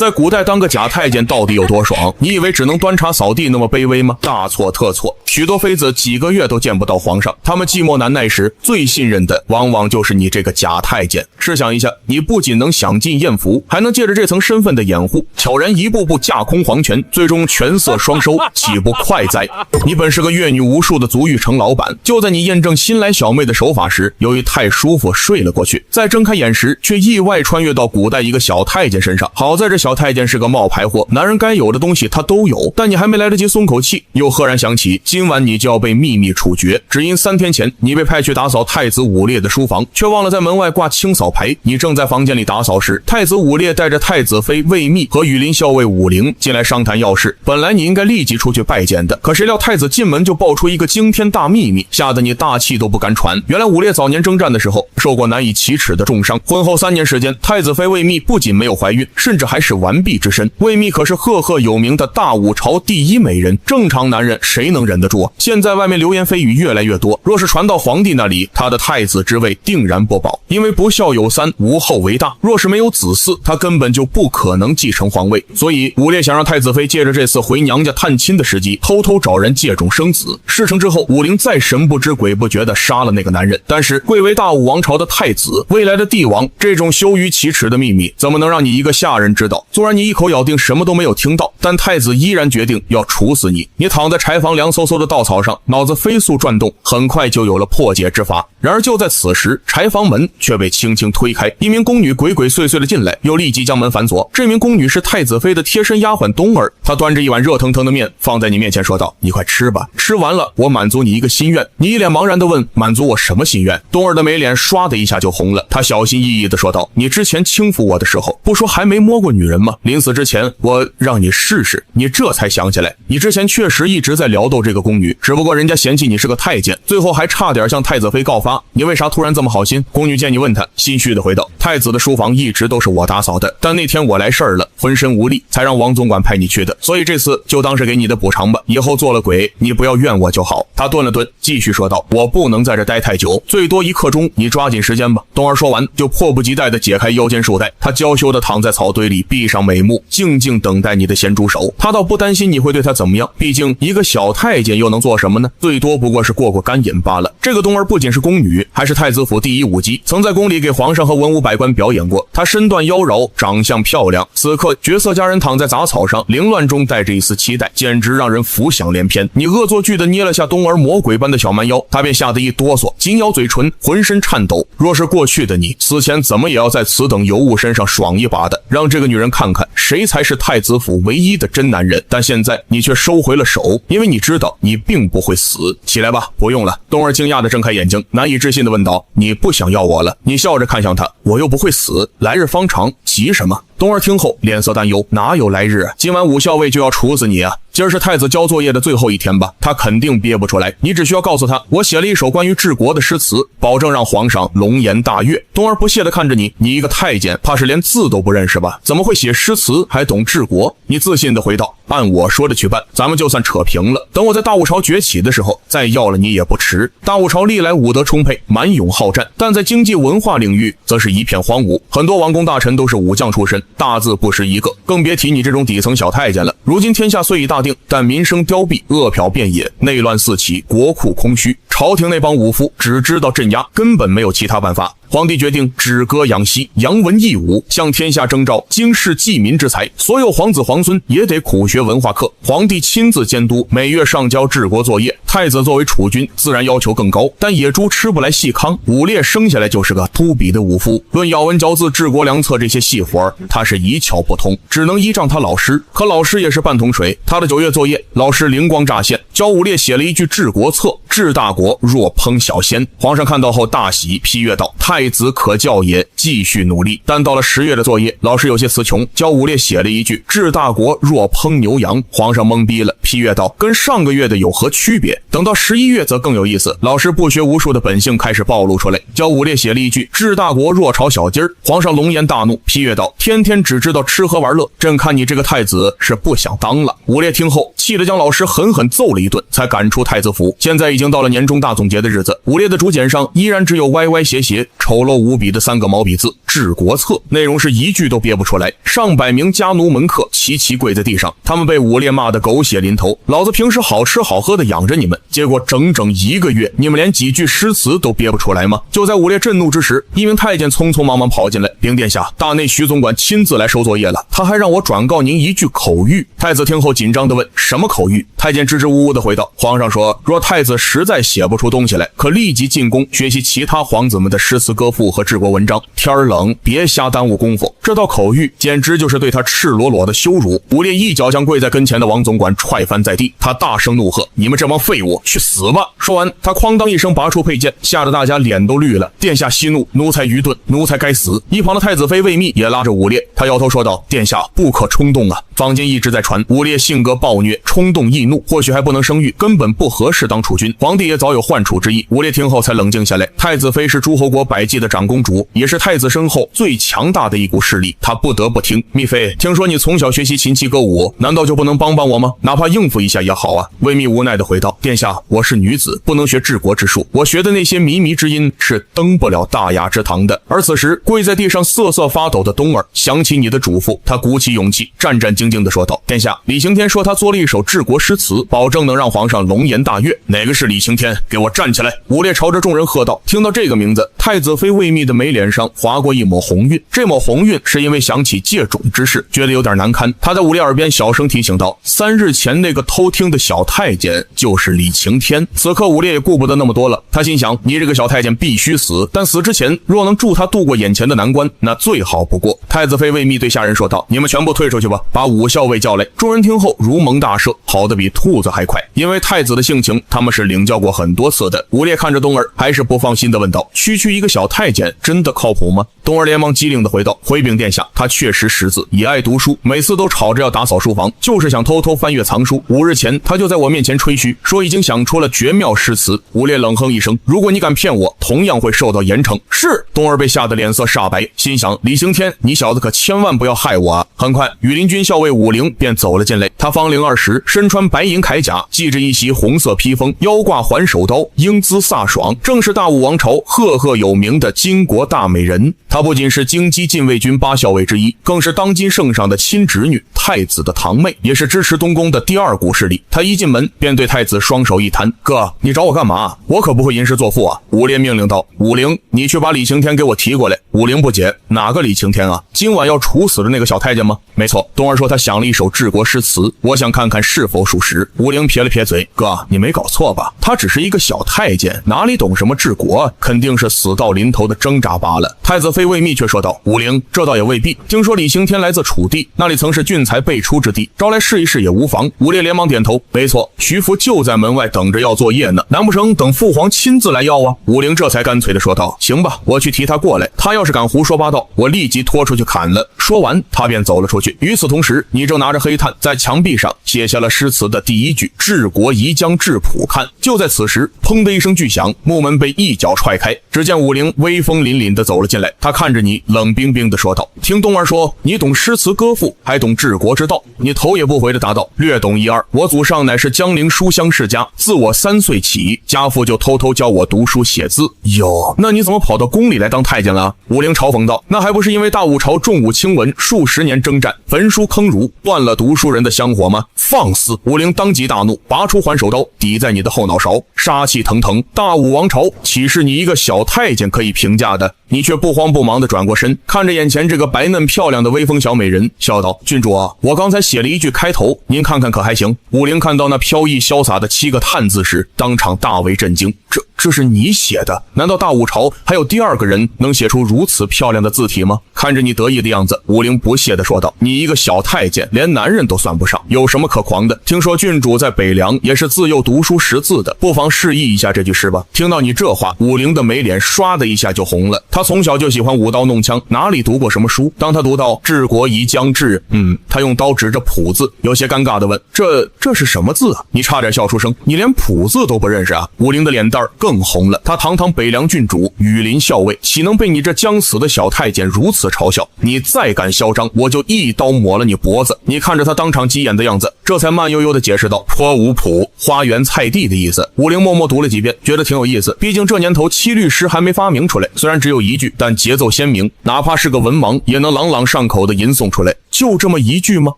在古代当个假太监到底有多爽？你以为只能端茶扫地那么卑微吗？大错特错。许多妃子几个月都见不到皇上，他们寂寞难耐时最信任的往往就是你这个假太监。试想一下，你不仅能享尽艳福，还能借着这层身份的掩护，悄然一步步架空皇权，最终权色双收，岂不快哉？你本是个阅女无数的足浴城老板，就在你验证新来小妹的手法时，由于太舒服睡了过去，再睁开眼时却意外穿越到古代一个小太监身上。好在这小太监是个冒牌货，男人该有的东西他都有，但你还没来得及松口气，又赫然想起今晚你就要被秘密处决，只因3天前你被派去打扫太子武烈的书房，却忘了在门外挂清扫牌。你正在房间里打扫时，太子武烈带着太子妃魏密和羽林校尉武陵进来商谈要事。本来你应该立即出去拜见的，可谁料太子进门就爆出一个惊天大秘密，吓得你大气都不敢喘。原来武烈早年征战的时候受过难以启齿的重伤，婚后3年时间，太子妃魏密不仅没有怀孕，甚至还是完璧之身。魏密可是赫赫有名的大武朝第1美人，正常男人谁能忍得住啊？现在外面流言蜚语越来越多，若是传到皇帝那里，他的太子之位定然不保，因为不孝有3，无后为大，若是没有子嗣，他根本就不可能继承皇位。所以武烈想让太子妃借着这次回娘家探亲的时机，偷偷找人借种生子。事成之后，武陵再神不知鬼不觉地杀了那个男人。但是贵为大武王朝的太子，未来的帝王，这种羞于启齿的秘密怎么能让你一个下人知道？虽然你一口咬定什么都没有听到，但太子依然决定要处死你。你躺在柴房凉飕飕的稻草上，脑子飞速转动，很快就有了破解之法。然而就在此时，柴房门却被轻轻推开，一名宫女鬼鬼祟祟的进来，又立即将门反锁。这名宫女是太子妃的贴身丫鬟冬儿，她端着一碗热腾腾的面放在你面前说道：“你快吃吧，吃完了我满足你一个心愿。”你一脸茫然地问：“满足我什么心愿？”冬儿的美脸唰的一下就红了，她小心翼翼地说道：“你之前轻抚我的时候，不说还没摸过女人吗？临死之前我让你试试，你这才想起来，你之前确实一直在撩逗这个宫女，只不过人家嫌弃你是个太监，最后还差点向太子妃告发，你为啥突然这么好心？”宫女见你问她，心虚地回道：“太子的书房一直都是我打扫的，但那天我来事儿了，浑身无力，才让王总管派你去的，所以这次就当是给你的补偿吧，以后做了鬼你不要怨我就好。”他顿了顿，继续说道：“我不能在这待太久，最多1刻钟，你抓紧时间吧。”冬儿说完就迫不及待地解开腰间束带，他娇羞地躺在草堆里，闭上美目，静静等待你的咸猪手。他倒不担心你会对他怎么样，毕竟一个小太监又能做什么呢？最多不过是过干瘾罢了。这个冬儿不仅是宫女，还是太子府第1武姬，曾在宫里给皇上和文武百官表演过。她身段妖娆，长相漂亮，此刻绝色佳人躺在杂草上，凌乱中带着一丝期待，简直让人浮想联翩。你恶作剧地捏了下冬儿魔鬼般的小蛮腰，她便吓得一哆嗦，紧咬嘴唇，浑身颤抖。若是过去的你，死前怎么也要在此等尤物身上爽一把的，让这个女人看看谁才是太子府唯一的真男人。但现在你却收回了手，因为你知道你并不会死。起来吧，不用了。冬儿惊讶地睁开眼睛，难以置信地问道：“你不想要我了？”你笑着看向他：“我又不会死，来日方长，急什么？”冬儿听后脸色担忧：“哪有来日啊？今晚武校尉就要处死你啊！今儿是太子交作业的最后一天吧？他肯定憋不出来。你只需要告诉他，我写了一首关于治国的诗词，保证让皇上龙颜大悦。”冬儿不屑地看着你：“你一个太监，怕是连字都不认识吧？怎么会写诗词，还懂治国？”你自信地回道：“按我说的去办，咱们就算扯平了。等我在大武朝崛起的时候，再要了你也不迟。”大武朝历来武德充沛，蛮勇好战，但在经济文化领域则是一片荒芜，很多王公大臣都是武将出身，大字不识一个，更别提你这种底层小太监了。如今天下虽已大定，但民生凋敝，恶殍遍野，内乱四起，国库空虚，朝廷那帮武夫只知道镇压，根本没有其他办法。皇帝决定止戈养息，扬文抑武，向天下征召经世济民之才，所有皇子皇孙也得苦学文化课，皇帝亲自监督，每月上交治国作业。太子作为储君，自然要求更高，但野猪吃不来细糠，武烈生下来就是个秃笔的武夫，论咬文嚼字、治国良策这些细活他是一窍不通，只能依仗他老师。可老师也是半桶水，他的9月作业，老师灵光乍现，教武烈写了一句治国策：治大国若烹小鲜。皇上看到后大喜，批阅道：“太子可教也，继续努力。”但到了10月的作业，老师有些词穷，教武烈写了一句：“治大国若烹牛羊。”皇上懵逼了，批阅道：“跟上个月的有何区别？”等到11月则更有意思，老师不学无术的本性开始暴露出来，教武烈写了一句：“治大国若炒小鸡儿。”皇上龙颜大怒，批阅道：“天天只知道吃喝玩乐，朕看你这个太子是不想当了。”武烈听后气得将老师狠狠揍了一顿。顿，才赶出太子府。现在已经到了年终大总结的日子，伍烈的竹简上依然只有歪歪斜斜、丑陋无比的3个毛笔字“治国策”，内容是一句都憋不出来。上百名家奴门客齐齐跪在地上，他们被伍烈骂得狗血淋头。老子平时好吃好喝的养着你们，结果整整1个月，你们连几句诗词都憋不出来吗？就在伍烈震怒之时，一名太监匆匆忙忙跑进来：“禀殿下，大内徐总管亲自来收作业了，他还让我转告您一句口谕。”太子听后紧张地问：“什么口谕？”太监支支吾吾地回道：“皇上说，若太子实在写不出东西来，可立即进宫学习其他皇子们的诗词歌赋和治国文章。天儿冷，别瞎耽误功夫。”这道口谕简直就是对他赤裸裸的羞辱。伍烈一脚将跪在跟前的王总管踹翻在地，他大声怒喝：“你们这帮废物，去死吧！”说完，他哐当一声拔出佩剑，吓得大家脸都绿了。殿下息怒，奴才愚钝，奴才该死。一旁的太子妃魏密也拉着伍烈，他摇头说道：“殿下不可冲动啊！坊间一直在传伍烈性格暴虐，冲动易怒，或许还不能生育，根本不合适当储君。皇帝也早有换储之意。”伍烈听后才冷静下来。太子妃是诸侯国百济的长公主，也是太子身后最强大的一股势力，他不得不听。密妃，听说你从小学习琴棋歌舞，难道就不能帮帮我吗？哪怕应付一下也好啊。魏密无奈地回道：“殿下，我是女子，不能学治国之术，我学的那些靡靡之音是登不了大雅之堂的。”而此时跪在地上瑟瑟发抖的东儿想起你的嘱咐，他鼓起勇气，战战兢兢地说道：“殿下，李晴天说他做了一首治国诗词，保证能让皇上龙颜大悦。哪个是李晴天？给我站起来！”伍烈朝着众人喝道。听到这个名字，太子妃魏密的眉脸上划过一抹红晕，这抹红晕是因为想起借种之事，觉得有点难堪。他在伍烈耳边小声提醒道：“3日前那个偷听的小太监就是李晴天。”此刻伍烈也顾不得那么多了，他心想：你这个小太监必须死，但死之前若能助他度过眼前的难关，那最好不过。太子妃魏密对下人说道：“你们全部退出去吧，把武校尉叫来。”众人听后如蒙大赦，跑得比兔子还快。因为太子的性情，他们是领教过很多次的。伍烈看着东儿，还是不放心地问道：“区区一个小太监，真的靠谱吗？”东儿连忙机灵地回道：“回禀殿下，他确实识字，也爱读书，每次都吵着要打扫书房，就是想偷偷翻阅藏书。5日前，他就在我面前吹嘘，说已经想出了绝妙诗词。”伍烈冷哼一声：“如果你敢骗我，同样会受到严惩。”是。东儿被吓得脸色煞白，心想：李晴天，你小子可千万不要害我啊！很快，羽林军校尉武陵便走了进来，他芳龄20，身穿白银铠甲，系着一袭红色披风，腰挂环手刀，英姿飒爽，正是大武王朝赫赫有名的金国大美人。他不仅是京畿禁卫军8校尉之一，更是当今圣上的亲侄女，太子的堂妹，也是支持东宫的第2股势力。他一进门便对太子双手一摊：“哥，你找我干嘛？我可不会吟诗作赋啊！”伍烈命令道：“武陵，你去把李晴天给我提过来。”武陵不解：“哪个李晴天啊？今晚要处死的那个小太监吗？”“没错。”东儿说他想了一首治国诗词，我想看看是否属实。武陵撇了撇嘴：“哥，你没搞错吧？他只是一个小太监，哪里懂什么治国，肯定是死到临头的挣扎罢了。”太子妃魏密却说道：“武陵，这倒也未必。听说李晴天来自楚地，那里曾是俊才辈出之地，招来试一试也无妨。”伍烈连忙点头：“没错，徐福就在门外等着要作业呢，难不成等父皇亲自来要啊？”武陵这才干脆地说道：“行吧，我去提他过来。他要是敢胡说八道，我立即拖出去砍了。”说完，他便走了出去。与此同时，你正拿着黑炭在墙壁上写下了诗词的第1句：“治国宜将质朴看。”就在此时，砰的一声巨响，木门被一脚踹开，只见武陵威风凛凛地走了进来。他看着你，冷冰冰地说道：“听东儿说，你懂诗词歌赋，还懂治国之道。”你头也不回地答道：“略懂1、2。我祖上乃是江陵书香世家，自我3岁起，家父就偷偷教我读书写字。”哟，那你怎么跑到宫里来当太监了？武陵嘲讽道：“那还不是因为大武朝重武轻文，数10年征战，焚书坑儒，断了读书人的香火吗？”放肆！武陵当即大怒，拔出环手刀抵在你的后脑勺，杀气腾腾。大武王朝岂是你一个小太监可以评价的？你却不慌不忙地转过身，看着眼前这个白嫩漂亮的威风小美人，笑道：“郡主啊，我刚才写了一句开头，您看看可还行？”武陵看到那飘逸潇洒的7个汉字时，当场大为震惊。这是你写的？难道大武朝还有第2个人能写出如此漂亮的字体吗？看着你得意的样子，武陵不屑地说道：“你一个小太监，连男人都算不上，有什么可狂的？听说郡主在北凉也是自幼读书识字的，不妨示意一下这句诗吧。”听到你这话，武陵的眉脸唰的一下就红了。他从小就喜欢舞刀弄枪，哪里读过什么书？当他读到治国宜将至，他用刀指着朴字，有些尴尬地问：“这是什么字啊？”你差点笑出声：“你连朴字都不认识啊？”武陵的脸蛋儿更红了。他堂堂北凉郡主，羽林校尉，岂能被你这将死的小太监如此嘲笑？你再敢嚣张，我就一刀抹了你脖子！你看着他当场急眼的样子，这才慢悠悠地解释道：坡五谱，花园菜地的意思。武陵默默读了几遍，觉得挺有意思。毕竟这年头七律诗还没发明出来，虽然只有一句，但节奏鲜明，哪怕是个文盲也能朗朗上口地吟诵出来。就这么一句吗？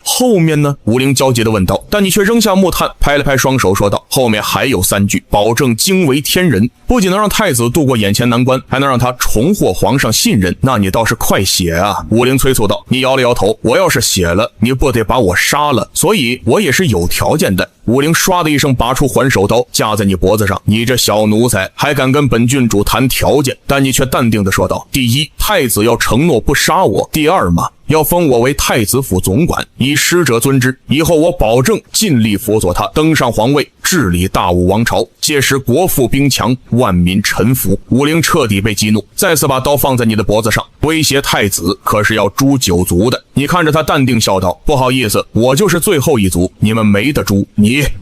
后面呢？武陵焦急地问道。但你却扔下木炭，拍了拍双手说道：后面还有3句，保证惊为天人，不仅能让太子度过眼前难关，还能让他重获皇上信任。那你倒是快写啊！武陵催促道。你摇了摇头，我要是写了，你不得把我杀了？所以我也是有条件的。武陵唰的一声拔出环手刀，架在你脖子上。你这小奴才还敢跟本郡主谈条件？但你却淡定地说道：第一，太子要承诺不杀我；第二嘛，要封我为太子府总管，以使者尊之。以后我保证尽力辅佐他登上皇位，治理大武王朝。届时国富兵强，万民臣服。武陵彻底被激怒，再次把刀放在你的脖子上，威胁太子可是要诛9族的。你看着他淡定笑道：不好意思，我就是最后一族，你们没得诛。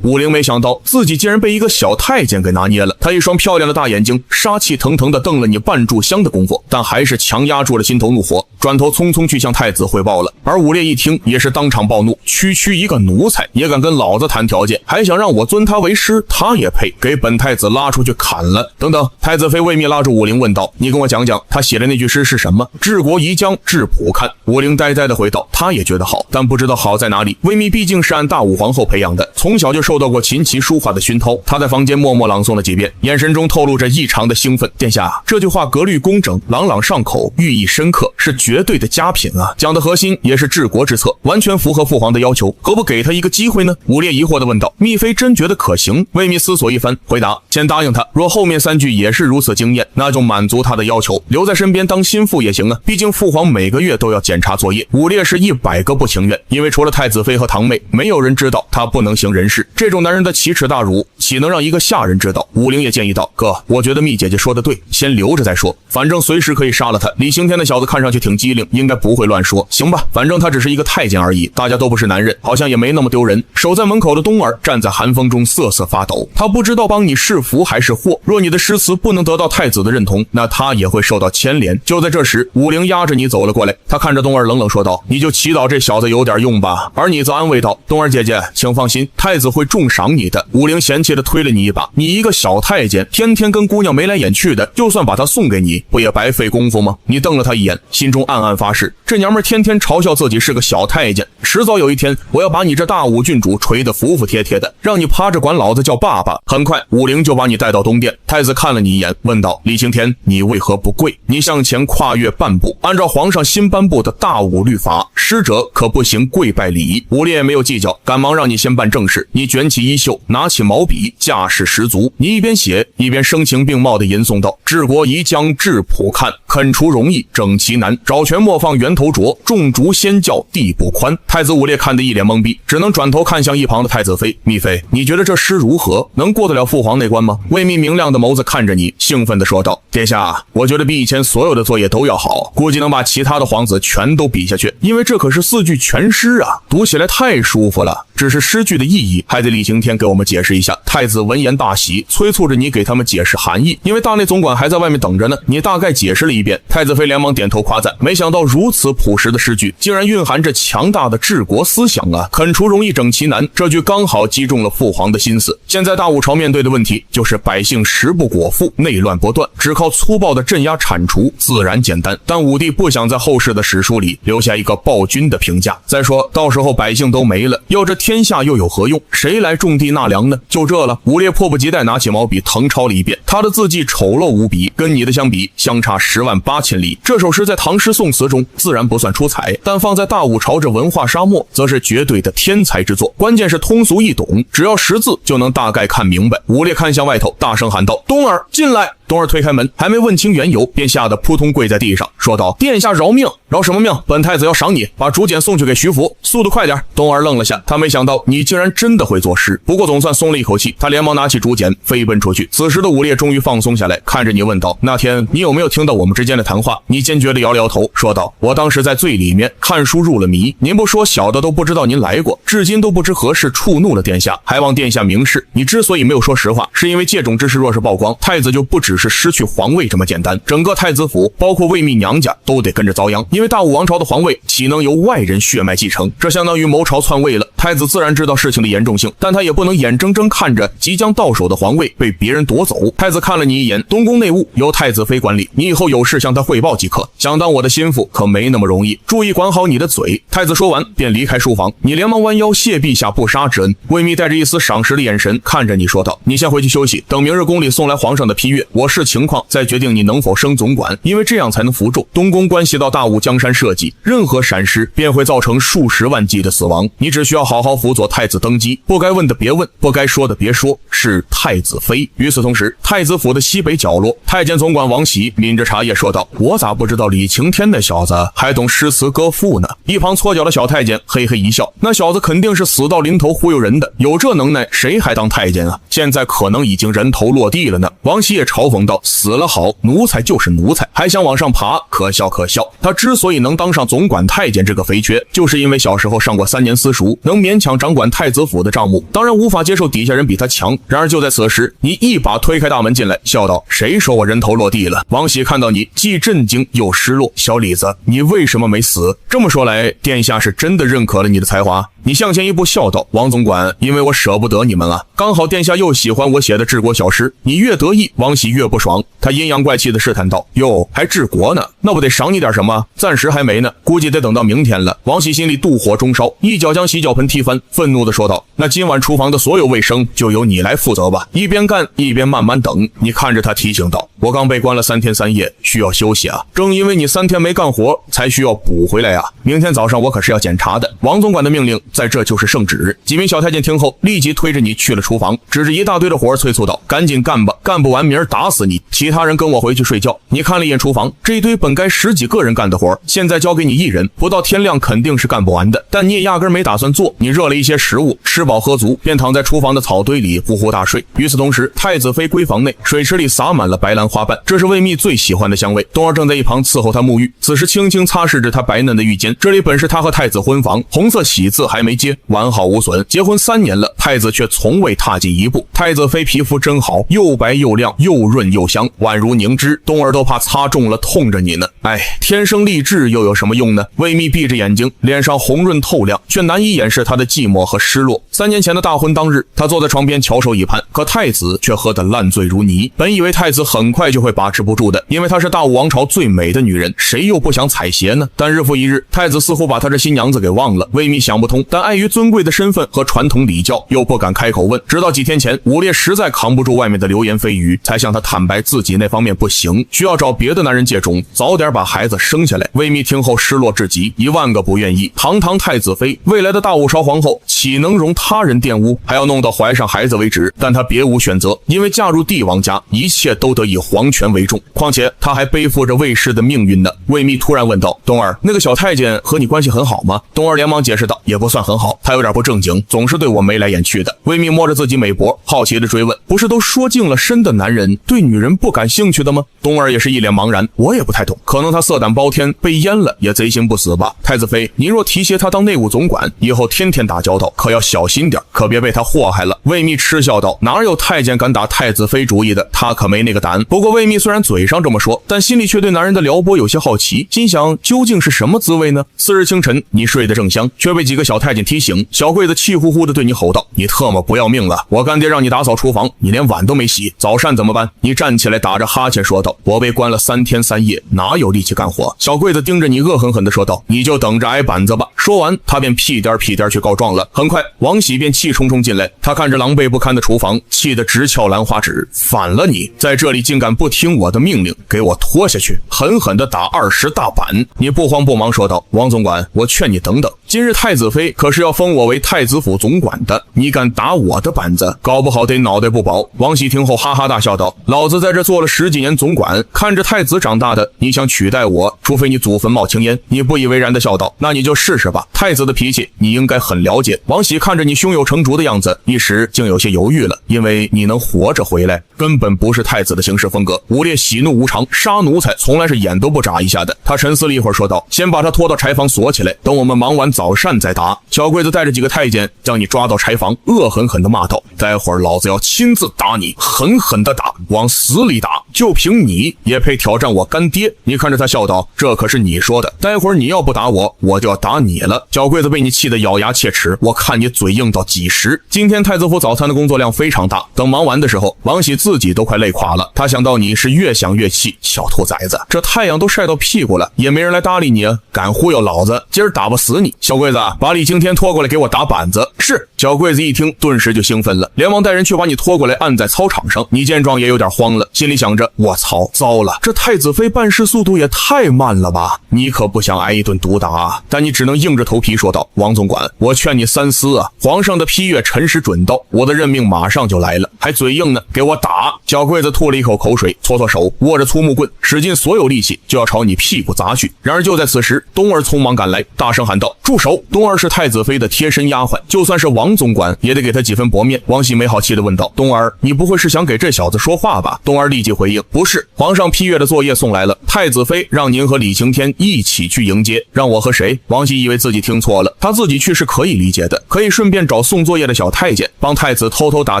武陵没想到自己竟然被一个小太监给拿捏了，他一双漂亮的大眼睛杀气腾腾地瞪了你半炷香的功夫，但还是强压住了心头怒火，转头匆匆去向太子汇报了。而武烈一听也是当场暴怒，区一个奴才也敢跟老子谈条件，还想让我尊他为师，他也配？给本太子拉出去砍了！等等，太子妃魏密拉住武陵问道：你跟我讲讲他写的那句诗是什么？治国宜将质朴看。武陵呆呆地回道：他也觉得好，但不知道好在哪里。魏密毕竟是按大武皇后培养的，从小就受到过琴棋书画的熏陶。他在房间默默朗诵了几遍，眼神中透露着异常的兴奋。殿下，这句话格律工整，朗朗上口，寓意深刻，是绝对的佳品啊！讲的核心也是治国之策，完全符合父皇的要求，何不给他一个机会呢？武烈疑惑地问道。密妃真觉得可行？魏密思索一番，回答：先答应他，若后面3句也是如此惊艳，那就满足他的要求，留在身边当心腹也行啊。毕竟父皇每个月都要检查作业。武烈是100个不情愿，因为除了太子妃和堂妹，没有人知道他不能行人事。这种男人的奇耻大辱，岂能让一个下人知道？武陵也建议道：哥，我觉得密姐姐说的对，先留着再说，反正随时可以杀了他。李刑天的小子看上去挺机灵，应该不会乱说。行吧，反正他只是一个太监而已，大家都不是男人，好像也没那么丢人。守在门口的东儿站在寒风中瑟瑟发抖，他不知道帮你是福还是祸。若你的诗词不能得到太子的认同，那他也会受到牵连。就在这时，武陵压着你走了过来，他看着东儿冷冷说道：你就祈祷这小子有点用吧。而你则安慰道：东儿姐姐，请放心，太子会重赏你的。武陵嫌弃地推了你一把：你一个小太监，天天跟姑娘眉来眼去的，就算把她送给你，不也白费功夫吗？你瞪了他一眼，心中暗暗发誓，这娘们天天嘲笑自己是个小太监，迟早有一天我要把你这大武郡主捶得服服帖帖的，让你趴着管老子叫爸爸。很快武陵就把你带到东殿，太子看了你一眼，问道：李青天，你为何不跪？你向前跨越半步，按照皇上新颁布的大武律法，师者可不行跪拜礼仪。武烈也没有计较，赶忙让你先办正事。你卷起衣袖，拿起毛笔，架势十足，你一边写一边声情并茂地吟诵道：治国宜将质朴看，肯除容易整其难，找泉莫放源头浊，种竹先教地不宽。太子武烈看得一脸懵逼，只能转头看向一旁的太子妃。密妃，你觉得这诗如何？能过得了父皇那关吗？魏密明亮的眸子看着你，兴奋地说道：殿下，我觉得比以前所有的作业都要好，估计能把其他的皇子全都比下去，因为这可是4句全诗啊，读起来太舒服了。只是诗句的意义还得李刑天给我们解释一下。太子闻言大喜，催促着你给他们解释含义，因为大内总管还在外面等着呢。你大概解释了一遍，太子妃连忙点头夸赞，没想到如此朴实的诗句竟然蕴含着强大的治国思想啊！肯除容易整其难，这句刚好击中了父皇的心思。现在大武朝面对的问题就是百姓食不果腹，内乱不断，只靠粗暴的镇压铲除自然简单，但武帝不想在后世的史书里留下一个暴君的评价。再说到时候百姓都没了，要这天下又有何用？谁来种地纳粮呢？就这了。武烈迫不及待拿起毛笔誊抄了一遍，他的字迹丑陋无比，跟你的相比相差108000里。这首诗在唐诗宋词中自然不算出彩，但放在大武朝这文化沙漠则是绝对的天才之作，关键是通俗易懂，只要识字就能大概看明白。武烈看向外头大声喊道：东儿进来！东儿推开门，还没问清缘由，便吓得扑通跪在地上，说道：“殿下饶命！饶什么命？本太子要赏你，把竹简送去给徐福，速度快点！”东儿愣了下，他没想到你竟然真的会作诗，不过总算松了一口气，他连忙拿起竹简飞奔出去。此时的武烈终于放松下来，看着你问道：“那天你有没有听到我们之间的谈话？”你坚决地摇了摇头，说道：“我当时在最里面看书入了迷，您不说小的都不知道您来过，至今都不知何事触怒了殿下，还望殿下明示。你之所以没有说实话，是因为借种之事若是曝光，太子就不只是失去皇位这么简单，整个太子府包括卫密娘家都得跟着遭殃，因为大武王朝的皇位岂能由外人血脉继承？这相当于谋朝篡位了。太子自然知道事情的严重性，但他也不能眼睁睁看着即将到手的皇位被别人夺走。太子看了你一眼，东宫内务由太子妃管理，你以后有事向他汇报即可。想当我的心腹可没那么容易，注意管好你的嘴。”太子说完便离开书房，你连忙弯腰谢陛下不杀之恩。魏密带着一丝赏识的眼神看着你说道：“你先回去休息，等明日宫里送来皇上的批阅，我视情况再决定你能否升总管，因为这样才能服众。东宫关系到大武江山社稷，任何闪失便会造成数十万计的死亡。你只需要好好辅佐太子登基，不该问的别问，不该说的别说，是太子妃。”与此同时，太子府的西北角落，太监总管王喜抿着茶叶说道：“我咋不知道李晴天那小子还懂诗词歌赋呢？”一旁搓脚的小太监嘿嘿一笑，那小子肯定是死到临头忽悠人的，有这能耐谁还当太监啊？现在可能已经人头落地了呢。王喜也嘲讽道：“死了好，奴才就是奴才，还想往上爬，可笑可笑。”他之所以能当上总管太监这个肥缺，就是因为小时候上过3年私塾，能勉强掌管太子府的账目，当然无法接受底下人比他强。然而就在此时，你一把推开大门进来，笑道：“谁说我人头落地了？”王喜看到你既震惊又失落，小李子，你为什么没死？这么说来，殿下是真的认可了你的才华？你向前一步笑道：“王总管，因为我舍不得你们啊，刚好殿下又喜欢我写的治国小诗。”你越得意，王喜越不爽，他阴阳怪气的试探道：“哟，还治国呢？那不得赏你点什么？暂时还没呢，估计得等到明天了。”王喜心里妒火中烧，一脚将洗脚盆踢翻，愤怒地说道：“那今晚厨房的所有卫生就由你来负责吧。”一边干一边慢慢等。你看着他提醒道：“我刚被关了3天3夜，需要休息啊。正因为你3天没干活，才需要补回来啊。明天早上我可是要检查的。”王总管的命令在这就是圣旨。几名小太监听后立即推着你去了厨房，指着一大堆的活儿催促道：“赶紧干吧，干不完明儿打死你！其他人跟我回去睡觉。”你看了一眼厨房，这一堆本该10几个人干的活儿，现在交给你一人，不到天亮肯定是干不完的。但你也压根没打算做，你热了一些食物，吃饱喝足，便躺在厨房的草堆里呼呼大睡。与此同时，太子妃闺房内水池里洒满了白兰花瓣，这是魏密最喜欢的香味。冬儿正在一旁伺候她沐浴，此时轻轻擦拭着她白嫩的玉肩。这里本是她和太子婚房，红色喜字还没接，完好无损。结婚3年了，太子却从未踏进一步。太子妃皮肤真好，又白又亮，又润又香，宛如凝脂。冬儿都怕擦中了痛着你呢。哎，天生丽质又有什么用呢？魏密闭着眼睛，脸上红润透亮，却难以掩饰他的寂寞和失落。3年前的大婚当日，他坐在床边翘首以盼，可太子却喝得烂醉如泥。本以为太子很快就会把持不住的，因为她是大武王朝最美的女人，谁又不想采撷呢？但日复一日，太子似乎把他这新娘子给忘了。魏密想不通，但碍于尊贵的身份和传统礼教，又不敢开口问。直到几天前，武烈实在扛不住外面的流言蜚语，才向他坦白自己那方面不行，需要找别的男人借种，早点把孩子生下来。魏密听后失落至极，10000个不愿意。堂堂太子妃，未来的大武朝皇后，岂能容他人玷污？还要弄到怀上孩子为止。但她别无选择，因为嫁入帝王家，一切都得以皇权为重，况且她还背负着魏氏的命运呢。魏密突然问道：“冬儿，那个小太监和你关系很好吗？”冬儿连忙解释道：“也不算很好，他有点不正经，总是对我眉来眼去的。”魏密摸着自己美脖，好奇地追问：“不是都说净了身的男人对女人不感兴趣的吗？”冬儿也是一脸茫然：“我也不太懂，可能他色胆包天，被淹了也贼心不死吧。太子妃，您若提携他当内务总管，以后天天打交道，可要小心点，可别被他祸害了。”魏密嗤笑道：“哪有太监敢打太子妃主意的？他可没那个胆。”不过魏密虽然嘴上这么说，但心里却对男人的撩拨有些好奇，心想究竟是什么滋味呢？次日清晨，你睡得正香，却被几个小太监踢醒。小桂子气呼呼地对你吼道：“你特么不要命了！我干爹让你打扫厨房，你连碗都没洗，早膳怎么办？”你站起来打着哈欠说道：“我被关了3天3夜，哪有力气干活？”小桂子盯着你恶狠狠地说道：“你就等着挨板子吧。”说完，他便屁颠屁颠去告状了。很快，王喜便气冲冲进来，他看着狼狈不堪的厨房，气得直翘兰花指：“反了你，在这里竟敢不听我的命令，给我拖下去，狠狠地打20大板！”你不慌不忙说道：“王总管，我劝你等等。”今日太子妃可是要封我为太子府总管的，你敢打我的板子，搞不好得脑袋不保。”王喜听后哈哈大笑道：“老子在这做了10几年总管，看着太子长大的，你想取代我，除非你祖坟冒青烟。”你不以为然的笑道：“那你就试试吧，太子的脾气你应该很了解。”王喜看着你胸有成竹的样子，一时竟有些犹豫了，因为你能活着回来，根本不是太子的行事风格。武烈喜怒无常，杀奴才从来是眼都不眨一下的。他沉思了一会儿，说道：“先把他拖到柴房锁起来，等我们忙完早膳再打。”小桂子带着几个太监将你抓到柴房，恶狠狠地骂道：“待会儿老子要亲自打你，狠狠地打，往死里打，就凭你也配挑战我干爹？”你看着他笑道：“这可是你说的，待会儿你要不打我，我就要打你了。”小桂子被你气得咬牙切齿，我看你嘴硬到几时。今天太子府早餐的工作量非常大，等忙完的时候，王喜自己都快累垮了。他想到你是越想越气，小兔崽子，这太阳都晒到屁股了，也没人来搭理你啊，敢忽悠老子，今儿打不死你。小桂子，把李青天拖过来给我打板子。是。小桂子一听，顿时就兴奋了，连忙带人去把你拖过来按在操场上。你见状也有点慌了，心里想着：我操，糟了，这太子妃办事速度也太慢了吧？你可不想挨一顿毒打啊？但你只能硬着头皮说道：“王总管，我劝你三思啊！皇上的批阅辰时准到，我的任命马上就来了，还嘴硬呢，给我打！”小桂子吐了一口口水，搓搓手，握着粗木棍，使尽所有力气就要朝你屁股砸去。然而就在此时，东儿匆忙赶来，大声喊道：“住手！”东儿是太子妃的贴身丫鬟，就算是王总管也得给他几分薄面。王喜没好气地问道：“东儿，你不会是想给这小子说话吧？”东儿立即回应：“不是，皇上批阅的作业送来了，太子妃让您和李晴天一起去迎接。”让我和谁？王喜以为自己听错了，他自己去是可以理解的，可以顺便找送作业的小太监，帮太子偷偷打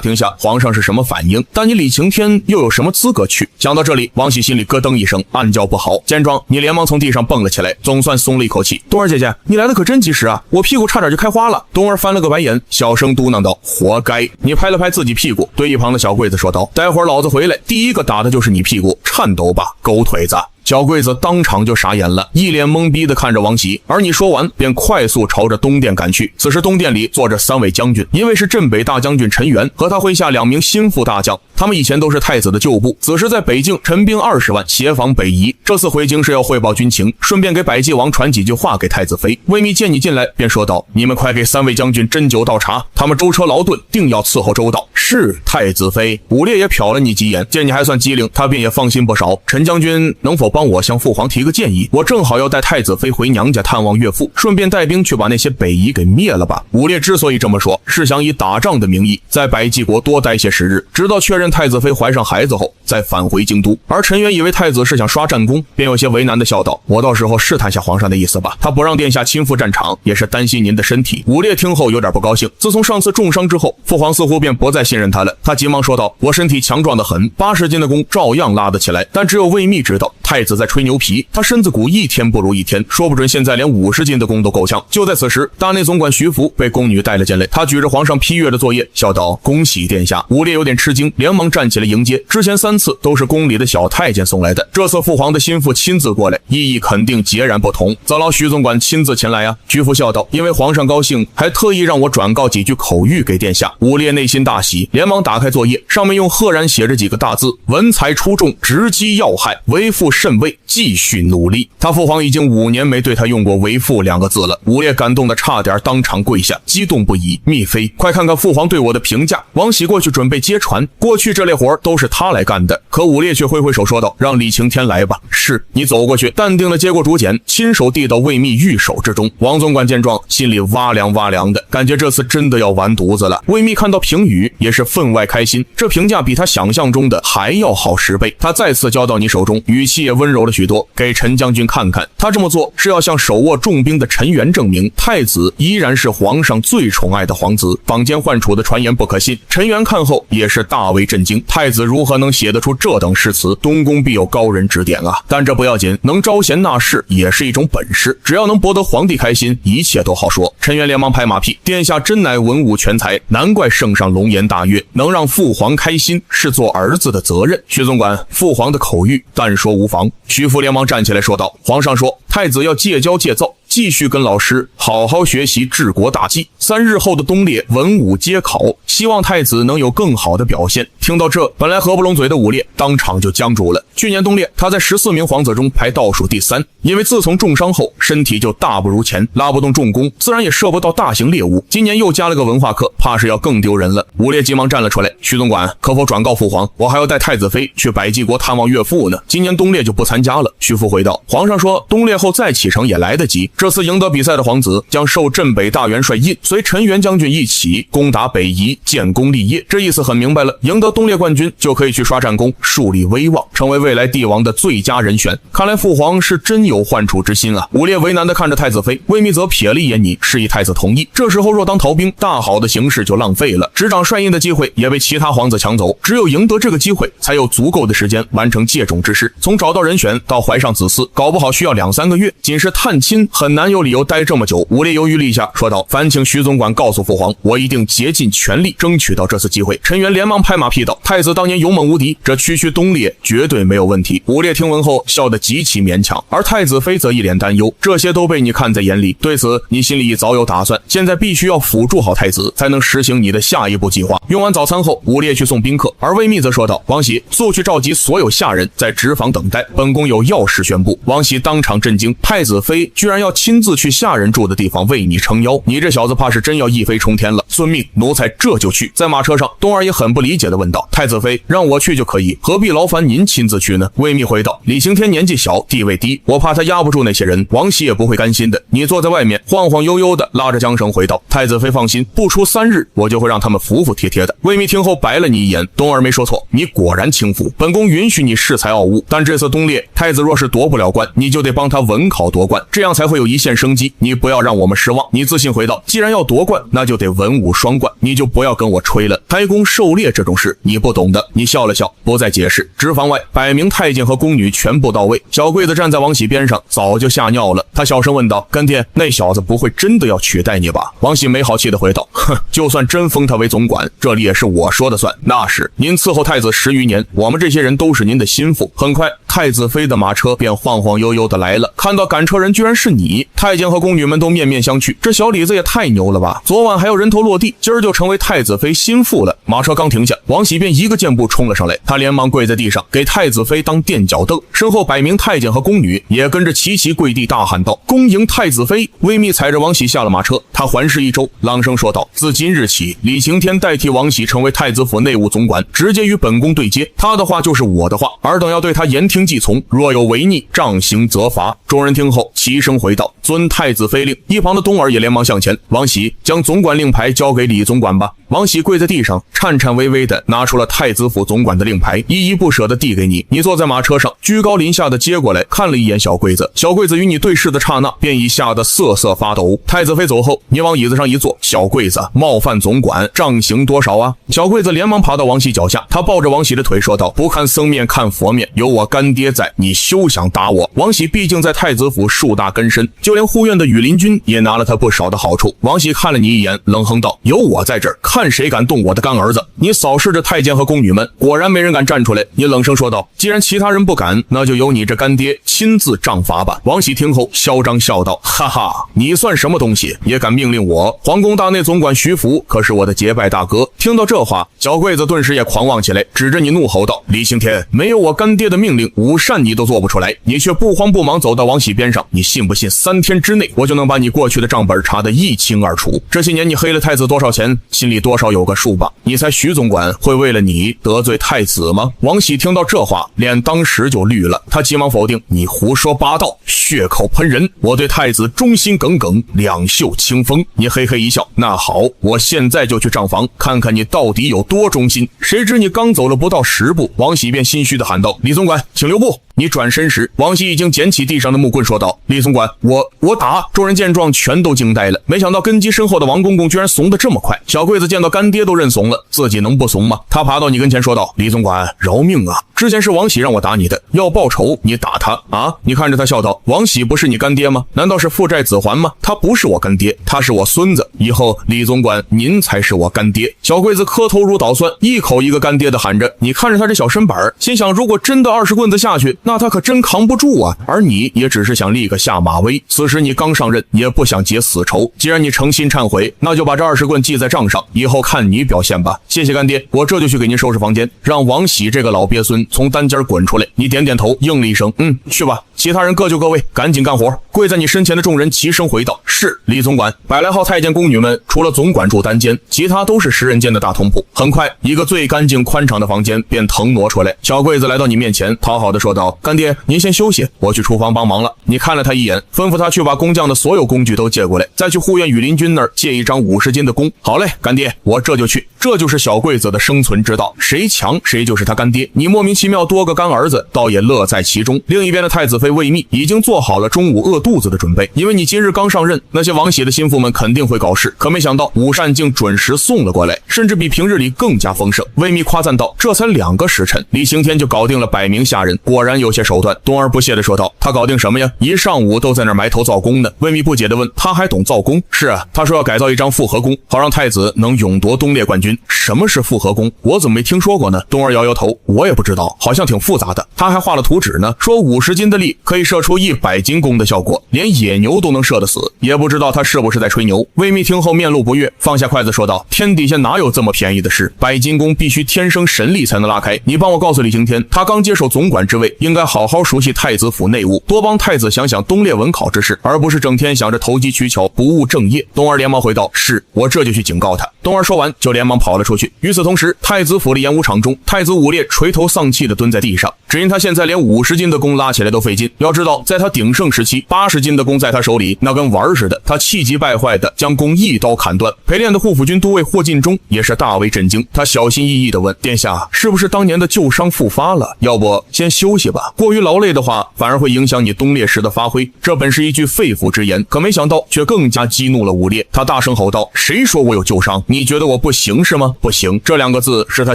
听下皇上是什么反应。但你李晴天又有什么资格去？想到这里，王喜心里咯噔一声，暗叫不好。见状，你连忙从地上蹦了起来，总算松了一口气。冬儿姐姐，你来的可真及时啊，我屁股差点就开花了。冬儿翻了个白眼，小声嘟囔道：“活该。”你拍了拍自己屁股，对一旁的小桂子说道：“待会儿老子回来，第一个打的就是你屁股，颤抖吧，狗腿子。”小桂子当场就傻眼了，一脸懵逼地看着王喜，而你说完便快速朝着东殿赶去。此时东殿里坐着3位将军，一位是镇北大将军陈元和他麾下2名心腹大将，他们以前都是太子的旧部，此时在北境陈兵20万协防北夷，这次回京是要汇报军情，顺便给百济王传几句话给太子妃。魏密见你进来便说道：“你们快给3位将军斟酒倒茶，他们舟车劳顿，定要伺候周到。”是太子妃。武烈也瞟了你几眼，见你还算机灵，他便也放心不少。陈将军能否帮我向父皇提个建议？我正好要带太子妃回娘家探望岳父，顺便带兵去把那些北夷给灭了吧。武烈之所以这么说，是想以打仗的名义在百济国多待些时日，直到确认太子妃怀上孩子后再返回京都。而陈元以为太子是想刷战功，便有些为难的笑道：“我到时候试探下皇上的意思吧，他不让殿下亲赴战场，也是担心您的身体。”武烈听后有点不高兴，自从上次重伤之后，父皇似乎便不再信任他了。他急忙说道：“我身体强壮得很，80斤的弓照样拉得起来，但只有魏密知道太子在吹牛皮，他身子骨一天不如一天，说不准现在连50斤的弓都够呛。”就在此时，大内总管徐福被宫女带了进来，他举着皇上批阅的作业，笑道：“恭喜殿下。”武烈有点吃惊，连忙站起来迎接。之前3次都是宫里的小太监送来的，这次父皇的心腹亲自过来，意义肯定截然不同。则劳徐总管亲自前来啊。徐福笑道：“因为皇上高兴，还特意让我转告几句口谕给殿下。”武烈内心大喜，连忙打开作业，上面用赫然写着几个大字：“文采出众，直击要害，为父甚慰，继续努力。”他父皇已经5年没对他用过为父2个字了。武烈感动得差点当场跪下，激动不已：“密妃，快看看父皇对我的评价。”王喜过去准备接传，过去这类活都是他来干的，可武烈却挥挥手说道：“让李晴天来吧。”是。你走过去，淡定地接过竹简，亲手递到魏密玉手之中。王总管见状，心里哇凉哇凉的，感觉这次真的要完犊子了。魏密看到评语也是分外开心，这评价比他想象中的还要好10倍。他再次交到你手中，语气也温柔了许多：“给陈将军看看。”他这么做是要向手握重兵的陈元证明，太子依然是皇上最宠爱的皇子，坊间唤楚的传言不可信。陈元看后也是大为震惊，太子如何能写得出这等诗词？东宫必有高人指点啊！但这不要紧，能招贤纳士也是一种本事，只要能博得皇帝开心，一切都好说。陈元连忙拍马屁：“殿下真乃文武全才，难怪圣上龙颜大悦，能让父皇开心是做儿子的责任。”徐总管，父皇的口谕但说无妨。徐福连忙站起来说道：“皇上说太子要戒骄戒躁，继续跟老师好好学习治国大计。3日后的冬列文武皆考，希望太子能有更好的表现。听到这，本来合不拢嘴的武烈当场就僵住了。去年冬列，他在14名皇子中排倒数第3，因为自从重伤后，身体就大不如前，拉不动重弓，自然也射不到大型猎物。今年又加了个文化课，怕是要更丢人了。武烈急忙站了出来：“徐总管，可否转告父皇，我还要带太子妃去百济国探望岳父呢？今年冬列就不参加了。”徐父回道：“皇上说冬列后再启程也来得及。这次赢得比赛的皇子将受镇北大元帅印，随陈元将军一起攻打北夷，建功立业。这意思很明白了，赢得冬列冠军就可以去刷战功，树立威望，成为未来帝王的最佳人选。看来父皇是真有换储之心啊。”武烈为难地看着太子妃，魏密则瞥了一眼你，示意太子同意。这时候若当逃兵，大好的形势就浪费了，执掌帅印的机会也被其他皇子抢走。只有赢得这个机会，才有足够的时间完成借种之事。从找到人选到怀上子嗣，搞不好需要2-3个月，仅是探亲很难有理由待这么久。武烈犹豫了一下，说道：“烦请徐总管告诉父皇，我一定竭尽全力争取到这次机会。”陈元连忙拍马屁道：“太子当年勇猛无敌，这区区冬列绝对没有问题。”武烈听闻后笑得极其勉强，而太子妃则一脸担忧：“这些都被你看在眼里，对此你心里早有打算，现在必须要辅助好太子，才能实行你的下一步计划。”用完早餐后，武烈去送宾客，而魏密则说道：“王喜，速去召集所有下人在直房等待，本宫有要事宣布。”王喜当场震惊，太子妃居然要亲自去下人住的地方为你撑腰，你这小子怕是真要一飞冲天了。遵命，奴才这就去。在马车上，东儿也很不理解地问道：“太子妃让我去就可以，何必劳烦您亲自去呢？”魏密回道：“李刑天年纪小，地位低，我怕他压不住那些人，王喜也不会甘心的。你坐在外面晃晃悠悠的拉着缰绳回道：太子妃放心，不出3日，我就会让他们服服帖帖的。”魏密听后白了你一眼，东儿没说错，你果然轻浮。本宫允许你恃才傲物，但这次冬列，太子若是夺不了冠，你就得帮他文考夺冠，这样才会有一线生机。你不要让我们失望。你自信回道：“既然要夺冠，那就得文武双冠，你就不要跟我吹了。开弓狩猎这种事，你不懂的。”你笑了笑，不再解释。直房外，100名太监和宫女全部到位。小桂子站在王喜边上，早就吓尿了。他小声问道：“干爹，那小子不会真的要取代你吧？”王喜没好气地回道：“哼，就算真封他为总管，这里也是我说的算。那是您伺候太子10余年，我们这些人都是您的心腹。”很快，太子妃的马车便晃晃悠悠地来了。看到赶车人居然是你，太监和宫女们都面面相觑。这小李子也太牛了吧！昨晚还要人头落地，今儿就成为太子妃心腹了。马车刚停下，王喜便一个箭步冲了上来，他连忙跪在地上给太子妃当垫脚凳，身后100名太监和宫女也跟着齐齐跪地，大喊道：“恭迎太子妃！”魏密踩着王喜下了马车，他环视一周，朗声说道：“自今日起，李刑天代替王喜成为太子府内务总管，直接与本宫对接，他的话就是我的话，尔等要对他言听计从，若有违逆，杖刑责罚。”众人听后齐声回道：“遵太子妃令。”一旁的东儿也连忙向前：“王喜，将总管令牌交给李总管吧。”王喜跪在地上，颤颤巍巍地拿出了太子府总管的令牌，依依不舍地递给你。你坐在马车上，居高临下地接过来，看了一眼小桂子。小桂子与你对视的刹那，便已吓得瑟瑟发抖。太子妃走后，你往椅子上一坐：“小桂子，冒犯总管，杖刑多少啊？”小桂子连忙爬到王喜脚下，他抱着王喜的腿说道：“不看僧面看佛面，有我干爹在，你休想打我。”王喜毕竟在太子府树大根深，就连护院的羽林军也拿了他不少的好处。王喜看了你一眼，冷哼道：“有我在这儿，看谁敢动我的干儿子！”你扫视着太监和宫女们，果然没人敢站出来。你冷声说道：“既然其他人不敢，那就由你这干爹亲自杖罚吧。”王喜听后嚣张笑道：“哈哈，你算什么东西，也敢命令我？皇宫大内总管徐福可是我的结拜大哥。”听到这话，小桂子顿时也狂妄起来，指着你怒吼道：“李刑天，没有我干爹的命令，午膳你都做不出来，你却不慌不忙走到王喜边上，你信不信3天之内我就能把你过去的账本查得一清二楚？这些年你黑了太子多少钱，心里多少有个数吧？你猜徐总管会为了你得罪太子吗？”王喜听到这话，脸当时就绿了，他急忙否定：“你胡说八道，血口喷人，我对太子忠心耿耿，两袖清风。”你嘿嘿一笑：“那好，我现在就去账房看看你到底有多忠心。”谁知你刚走了不到10步，王喜便心虚地喊道：“李总管，请留步！”你转身时，王喜已经捡起地上的木棍说道：“李总管，我打！”众人见状全都惊呆了，没想到根基身后的王公公居然怂得这么快。小桂子见到干爹都认怂了，自己能不怂吗？他爬到你跟前说道：“李总管，饶命啊！之前是王喜让我打你的，要报仇你打他啊！”你看着他笑道：“王喜不是你干爹吗？难道是父债子还吗？他不是我干爹，他是我孙子。以后李总管您才是我干爹。”小桂子磕头如捣蒜，一口一个干爹的喊着。你看着他这小身板，心想如果真的20棍子下去，那他可真扛不住啊。而你也只是想立个下马威，此时你刚上任，也不想结死仇。既然你诚心忏悔，那就把这20棍记在账上，以后看你表现吧。谢谢干爹，我这就去给您收拾房间，让王喜这个老鳖孙从单间滚出来。你点点头，应了一声，去吧。其他人各就各位，赶紧干活。跪在你身前的众人齐声回道：是，李总管。100来号太监宫女们，除了总管住单间，其他都是10人间的大通铺。很快，一个最干净宽敞的房间便腾挪出来。小桂子来到你面前，讨好的说道：干爹，您先休息，我去厨房帮忙了。你看了他一眼，吩咐他去把工匠的所有工具都借过来，再去护院羽林军那儿借一张50斤的弓。好嘞，干爹，我这就去。这就是小桂子的生存之道，谁强谁就是他干爹。你莫名其妙多个干儿子，倒也乐在其中。另一边的太子妃魏密已经做好了中午饿肚子的准备，因为你今日刚上任，那些王喜的心腹们肯定会搞事。可没想到午膳竟准时送了过来，甚至比平日里更加丰盛。魏密夸赞道：这才2个时辰，李刑天就搞定了100名下人，果然有些手段。东儿不屑地说道：他搞定什么呀？一上午都在那埋头造弓呢。魏密不解地问：他还懂造弓？是啊，他说要改造一张复合弓，好让太子能勇夺东列冠军。什么是复合弓？我怎么没听说过呢？东儿摇摇头，我也不知道，好像挺复杂的。他还画了图纸呢，说50斤的力可以射出100斤弓的效果，连野牛都能射得死。也不知道他是不是在吹牛。魏密听后面露不悦，放下筷子说道：天底下哪有这么便宜的事？100斤弓必须天生神力才能拉开。你帮我告诉李刑天，他刚接手总管之位，应该好好熟悉太子府内务，多帮太子想想东列文考之事，而不是整天想着投机取巧，不务正业。东儿连忙回道：是，我这就去警告他。东儿说完就连忙跑了出去。与此同时，太子府的演武场中，太子武烈垂头丧气地蹲在地上，只因他现在连50斤的弓拉起来都费劲。要知道，在他鼎盛时期，80斤的弓在他手里那跟玩似的。他气急败坏地将弓一刀砍断。陪练的护府军都尉霍进忠也是大为震惊，他小心翼翼地问：殿下，是不是当年的旧伤复发了？要不先休息吧，过于劳累的话，反而会影响你东列时的发挥。这本是一句肺腑之言，可没想到却更加激怒了武烈。他大声吼道：谁说我有旧伤？你觉得我不行是吗？不行，这2个字是他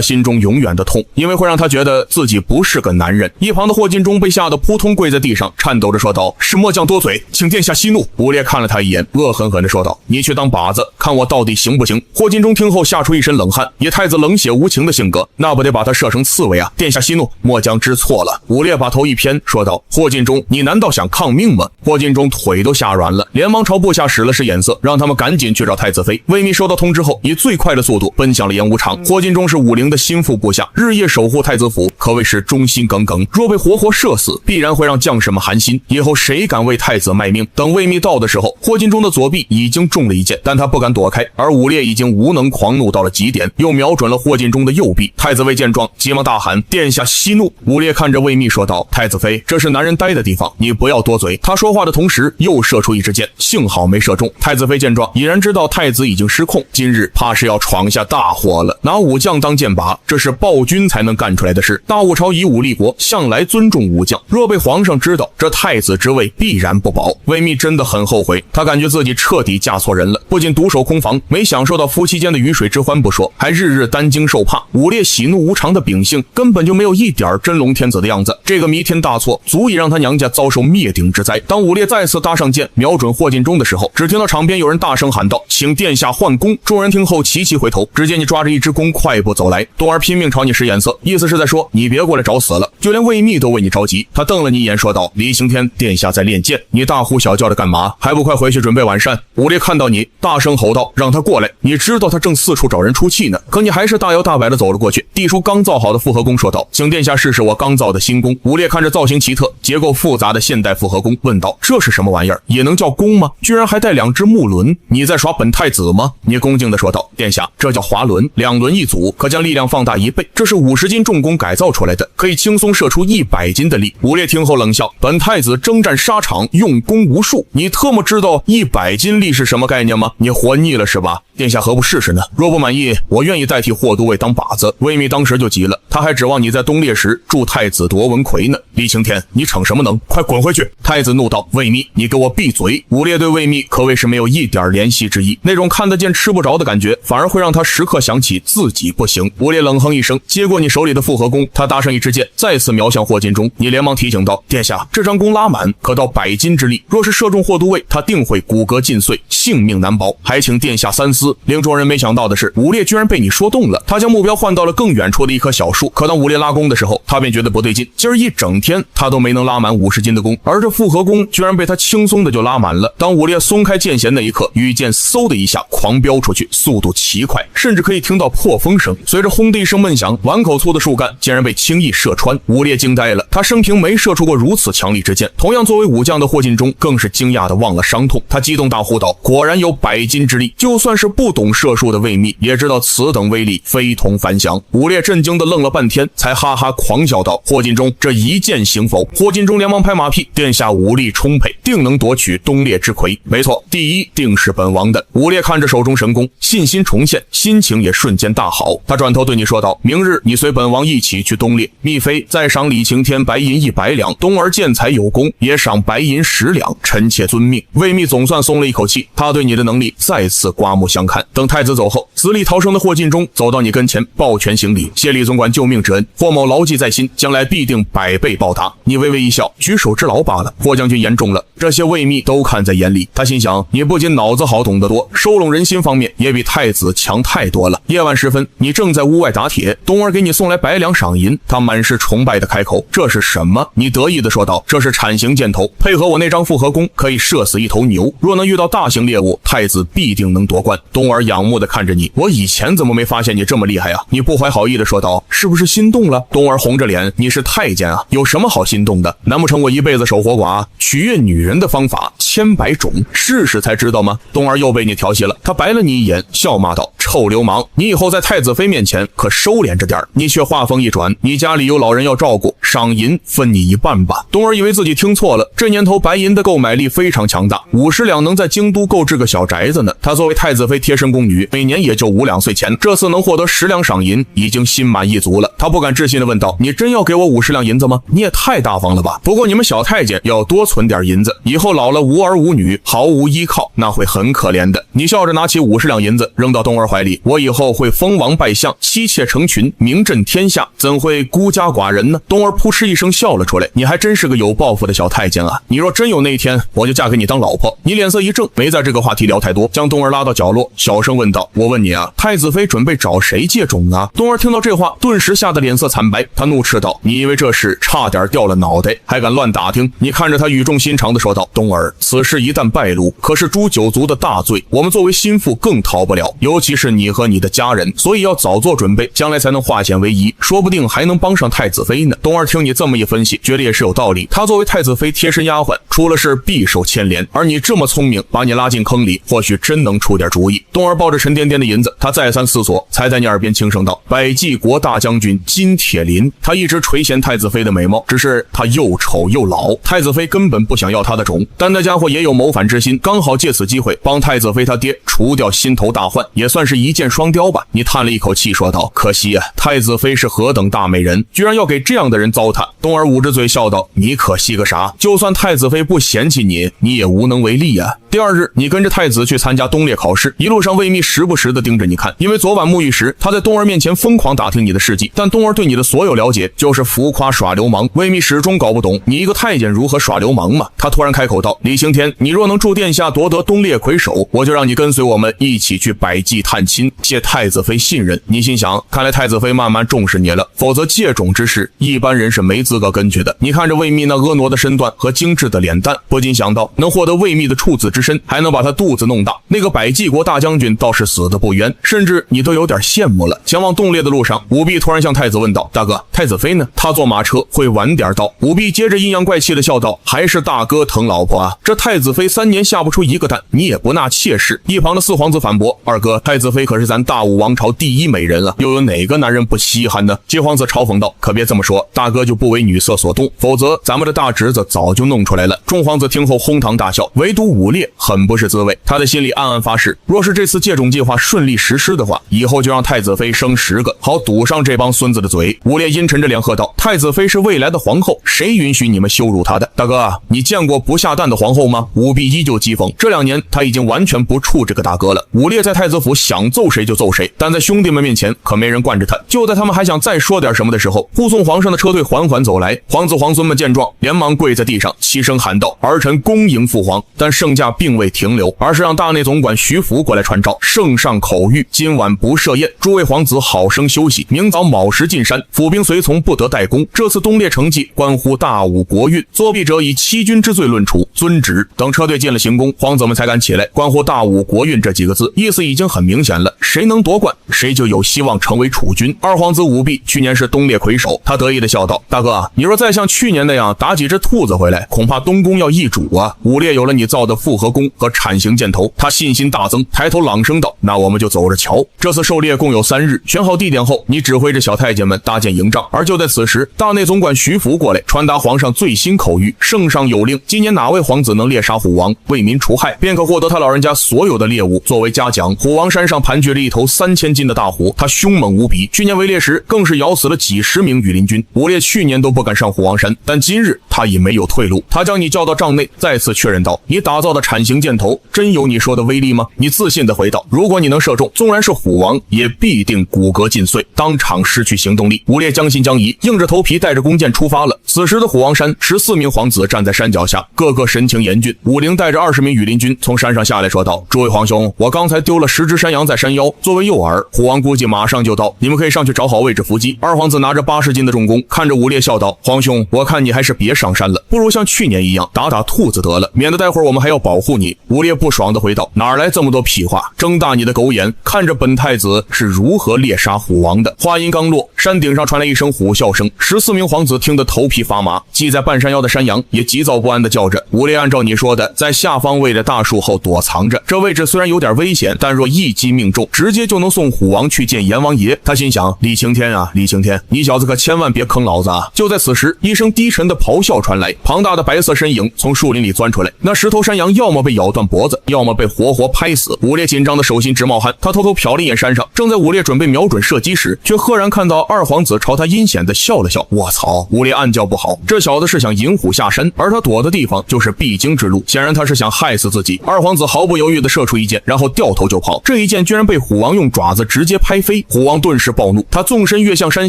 心中永远的痛，因为会让他觉得自己不是个男人。一旁的霍进忠被吓得扑通跪在地上，颤抖着说道：是末将多嘴，请殿下息怒。武烈看了他一眼，恶狠狠地说道：你去当靶子，看我到底行不行？霍进忠听后吓出一身冷汗，以太子冷血无情的性格，那不得把他射成刺猬啊！殿下息怒，末将知错了。武烈把头一偏，说道：霍进忠，你难道想抗命吗？霍进忠腿都吓软了，连忙朝部下使了使眼色，让他们赶紧去找太子妃。魏密收到通知后，以最快的速度奔向了演武场。霍进忠是武陵的心腹部下，日夜守护太子府，可谓是忠心耿耿。若被活活射死，必然会让将士们寒心，以后谁敢为太子卖命？等魏密到的时候，霍进忠的左臂已经中了一箭，但他不敢躲开，而武烈已经无能狂怒到了极点，又瞄准了霍进忠的右臂。太子妃见状，急忙大喊：殿下息怒！武烈看着魏密说道：太子妃，这是男人待的地方，你不要多嘴。他说话的同时又射出一支箭，幸好没射中。太子妃见状，已然知道太子已经失控，今日怕是要闯下大祸了。拿武将当箭靶，这是暴君才能干出来的事。大武朝以武立国，向来尊重武将，若被皇上知道，这太子之位必然不保。魏密真的很后悔，他感觉自己彻底嫁错人了，不仅独守空房，没享受到夫妻间的鱼水之欢不说，还日日担惊受怕。武烈喜怒无常的秉性根本就没有一点真龙天子的样子，这个弥天大错足以让他娘家遭受灭顶之灾。当武烈再次搭上箭瞄准霍进忠的时候，只听到场边有人大声喊道：请殿下换弓！众人听后齐齐回头，只见你抓着一支弓快步走来。东儿拼命朝你使眼色，意思是在说你别过来找死了，就连魏密都为你着急。他瞪了你一眼说道：李刑天，殿下在练剑，你大呼小叫的干嘛？还不快回去准备晚膳！武烈看到你大声吼道：让他过来！你知道他正四处找人出气呢，可你还是大摇大摆的走了过去，递出刚造好的复合弓说道：请殿下试试我刚造的新弓。武烈看着造型奇特结构复杂的现代复合弓问道：这是什么玩意儿？也能叫弓吗？居然还带2只木轮，你在耍本太子吗？你恭敬地说道：殿下，这叫滑轮，2轮一组，可将力量放大1倍，这是50斤重弓改造出来的，可以轻松射出100斤的力。武烈听后冷笑：本太子征战沙场用弓无数，你特么知道100斤力是什么概念吗？你活腻了是吧？殿下何不试试呢？若不满意，我愿意代替霍都尉当靶子。魏密当时就急了，他还指望你在东列时助太子夺文魁呢。李青天，你逞什么能？快滚回去！太子怒道：魏密，你给我闭嘴！武烈对魏密可谓是没有一点怜惜之意，那种看得见吃不着的感觉，反而会让他时刻想起自己不行。武烈冷哼一声，接过你手里的复合弓，他搭上一支箭，再次瞄向霍进忠。你连忙提醒道：殿下，这张弓拉满可到100斤之力，若是射中霍都尉，他定会骨骼尽碎，性命难保，还请殿下三思。思。令众人没想到的是，武烈居然被你说动了，他将目标换到了更远处的一棵小树。可当武烈拉弓的时候，他便觉得不对劲，今儿一整天他都没能拉满50斤的弓，而这复合弓居然被他轻松的就拉满了。当武烈松开箭弦那一刻，羽箭嗖的一下狂飙出去，速度奇快，甚至可以听到破风声。随着轰的一声闷响，碗口粗的树干竟然被轻易射穿。武烈惊呆了，他生平没射出过如此强力之箭。同样作为武将的霍进中更是惊讶的忘了伤痛，他激动大呼道：果然有100斤之力，就算是不懂射术的魏密也知道此等威力非同凡响。武烈震惊的愣了半天，才哈哈狂笑道：霍进中，这一箭行否？霍进中连忙拍马屁：殿下武力充沛，定能夺取东烈之魁。没错，第一定是本王的。武烈看着手中神弓，信心重现，心情也瞬间大好。他转头对你说道：明日你随本王一起去东烈，密妃再赏李晴天白银100两，东儿见才有功，也赏白银10两，臣妾遵命。魏密总算松了一口气，他对你的能力再次刮目相看。等太子走后，死里逃生的霍进中走到你跟前，抱拳行礼：谢李总管救命之恩，霍某牢记在心，将来必定100倍报答。你微微一笑，举手之劳罢了。霍将军言重了，这些魏密都看在眼里。他心想，你不仅脑子好，懂得多，收拢人心方面也比太子强太多了。夜晚时分，你正在屋外打铁，东儿给你送来100两赏银。他满是崇拜的开口：这是什么？你得意的说道：这是铲形箭头，配合我那张复合弓，可以射死一头牛。若能遇到大型猎物，太子必定能夺冠。东儿仰慕的看着你：我以前怎么没发现你这么厉害啊？你不怀好意的说道：是不是心动了？东儿红着脸：你是太监啊，有什么好心动的？难不成我一辈子守活寡？取悦女人的方法千百种，试试才知道吗？东儿又被你调戏了，他白了你一眼，笑骂道：臭流氓，你以后在太子妃面前可收敛着点。你却话锋一转：你家里有老人要照顾，赏银分你一半吧。东儿以为自己听错了，这年头白银的购买力非常强大，50两能在京都购置个小宅子呢。她作为太子妃贴身宫女，每年也就5两岁钱，这次能获得10两赏银，已经心满意足了。她不敢置信地问道：你真要给我50两银子吗？你也太大方了吧。不过你们小太监要多存点银子，以后老了无儿无女，毫无依靠，那会很可怜的。你笑着拿起50两银子扔到东儿怀里：我以后会封王拜相，妻妾成群，名震天下，怎会孤家寡人呢？东儿扑哧一声笑了出来：你还真是个有抱负的小太监啊！你若真有那一天，我就嫁给你当老婆。你脸色一正，没在这个话题聊太多，将东儿拉到角落，小声问道：我问你啊，太子妃准备找谁借种啊？东儿听到这话，顿时吓得脸色惨白，他怒斥道：你以为这事差点掉了脑袋，还敢乱打听？你看着他语重心长地说道：东儿，此事一旦败露，可是诛九族的大罪，我们作为心腹更逃不了，尤其是你和你的家人，所以要早做准备，将来才能化险为夷，说不定还能帮上太子妃呢。东儿听你这么一分析，觉得也是有道理。他作为太子妃贴身丫鬟，出了事必受牵连，而你这么聪明，把你拉进坑里，或许真能出点主意。东儿抱着沉甸甸的银子，他再三思索，才在你耳边轻声道：百济国大将军金铁林。他一直垂涎太子妃的美貌，只是他又丑又老，太子妃根本不想要他的种，但那家伙也有谋反之心，刚好借此机会帮太子妃他爹除掉心头大患，也算是一箭双雕吧。你叹了一口气说道：可惜啊，太子妃是何等大美人，居然要给这样的人糟蹋。东儿捂着嘴笑道：你可惜个啥？就算太子妃不嫌弃你，你也无能为力啊。第二日，你跟着太子去参加东烈考试，一路上魏密时不时地盯着你看，因为昨晚沐浴时他在东儿面前疯狂打听你的事迹，但东儿对你的所有了解就是浮夸耍流氓。魏密始终搞不懂你一个太监如何耍流氓嘛。他突然开口道：李青天，你若能助殿下夺得东烈魁首，我就让你跟随我们一起去百济探亲，借太子妃信任。你心想，看来太子妃慢慢重视你了，否则借种之事一般人是没资格跟去的。你看着魏密那婀娜的身段和精致的脸蛋，不禁想到能获得魏密的处子之身，还能把他肚子弄大，那个百济国大将军倒是死得不冤，甚至你都有点羡慕了。前往东烈的路上，武弼突然向太子问道：大哥，太子妃呢？他坐马车会晚点到。武弼接着阴阳怪气的笑道：还是大哥疼老婆啊，这太子妃3年下不出一个蛋，你也不纳妾室。一旁的四皇子反驳：二哥，太子妃可是咱大武王朝第一美人啊，又有哪个男人不稀罕呢？七皇子嘲讽道：可别这么说，大哥就不为女色所动，否则咱们的大侄子早就弄出来了。众皇子听后哄堂大笑，唯独武烈很不是滋味，他的心里暗暗发誓，若是这次借种计划顺利实施的话，以后就让太子妃生10个，好堵上这帮孙子的嘴。武烈阴沉着脸喝道：太子妃是未来的皇后，谁允许你们羞辱她的？大哥啊，你见过不下蛋的皇后吗？武弼依旧讥讽，这2年他已经完全不怵这个大哥了。武烈在太子府享想揍谁就揍谁，但在兄弟们面前可没人惯着他。就在他们还想再说点什么的时候，护送皇上的车队缓缓走来，皇子皇孙们见状连忙跪在地上齐声喊道：“儿臣恭迎父皇。”但圣驾并未停留，而是让大内总管徐福过来传召，圣上口谕，今晚不设宴，诸位皇子好生休息，明早卯时进山，府兵随从不得怠工。这次东列成绩关乎大武国运，作弊者以欺君之罪论处，遵旨。等车队进了行宫，皇子们才敢起来。关乎大武国运这几个字，意思已经很明显了，谁能夺冠，谁就有希望成为储君。二皇子武弼去年是东列魁首，他得意地笑道：“大哥，你若再像去年那样打几只兔子回来，恐怕东宫要易主啊！武烈有了你造的复合宫和铲形箭头，他信心大增，抬头朗声道：那我们就走着瞧。这次狩猎共有3日，选好地点后，你指挥着小太监们搭建营帐。而就在此时，大内总管徐福过来传达皇上最新口谕：圣上有令，今年哪位皇子能猎杀虎王，为民除害，便可获得他老人家所有的猎物作为嘉奖。虎王山上盘踞着一头3000斤的大虎，它凶猛无比，去年围猎时更是咬死了几10名羽林军。武烈去年都不敢上虎王山，但今日他已没有退路。他将你叫到帐内，再次确认道：你打造的铲形箭头真有你说的威力吗？你自信地回道：如果你能射中，纵然是虎王也必定骨骼尽碎，当场失去行动力。武烈将信将疑，硬着头皮带着弓箭出发了。此时的虎王山14名皇子站在山脚下，个个神情严峻。武陵带着20名羽林军从山上下来，说道：诸位皇兄，我刚才丢了10只山羊在山腰，作为诱饵，虎王估计马上就到，你们可以上去找好位置伏击。二皇子拿着80斤的重弓，看着武烈笑道：皇兄，我看你还是别上山了，不如像去年一样打打兔子得了，免得待会儿我们还要保护你。武烈不爽地回道：哪来这么多屁话，睁大你的狗眼，看着本太子是如何猎杀虎王的。话音刚落，山顶上传来一声虎啸声，14名皇子听得头皮发麻，系在半山腰的山羊也急躁不安地叫着。武烈按照你说的，在下方位的大树后躲藏着，这位置虽然有点危险，但若一击命中，直接就能送虎王去见阎王爷。他心想：李晴天啊，李晴天，你小子可千万别坑老子啊！就在此时，一声低沉的咆哮传来，庞大的白色身影从树林里钻出来，那10头山羊要么被咬断脖子，要么被活活拍死。武烈紧张的手心直冒汗，他偷偷瞟了一眼山上，正在武烈准备瞄准射击时，却赫然看到二皇子朝他阴险地笑了笑。我操！武烈暗叫不好，这小子是想引虎下山，而他躲的地方就是必经之路，显然他是想害死自己。二皇子毫不犹豫地射出一箭，然后掉头就跑，这一箭居然被虎王用爪子直接拍飞。虎王顿时暴怒，他纵身跃向山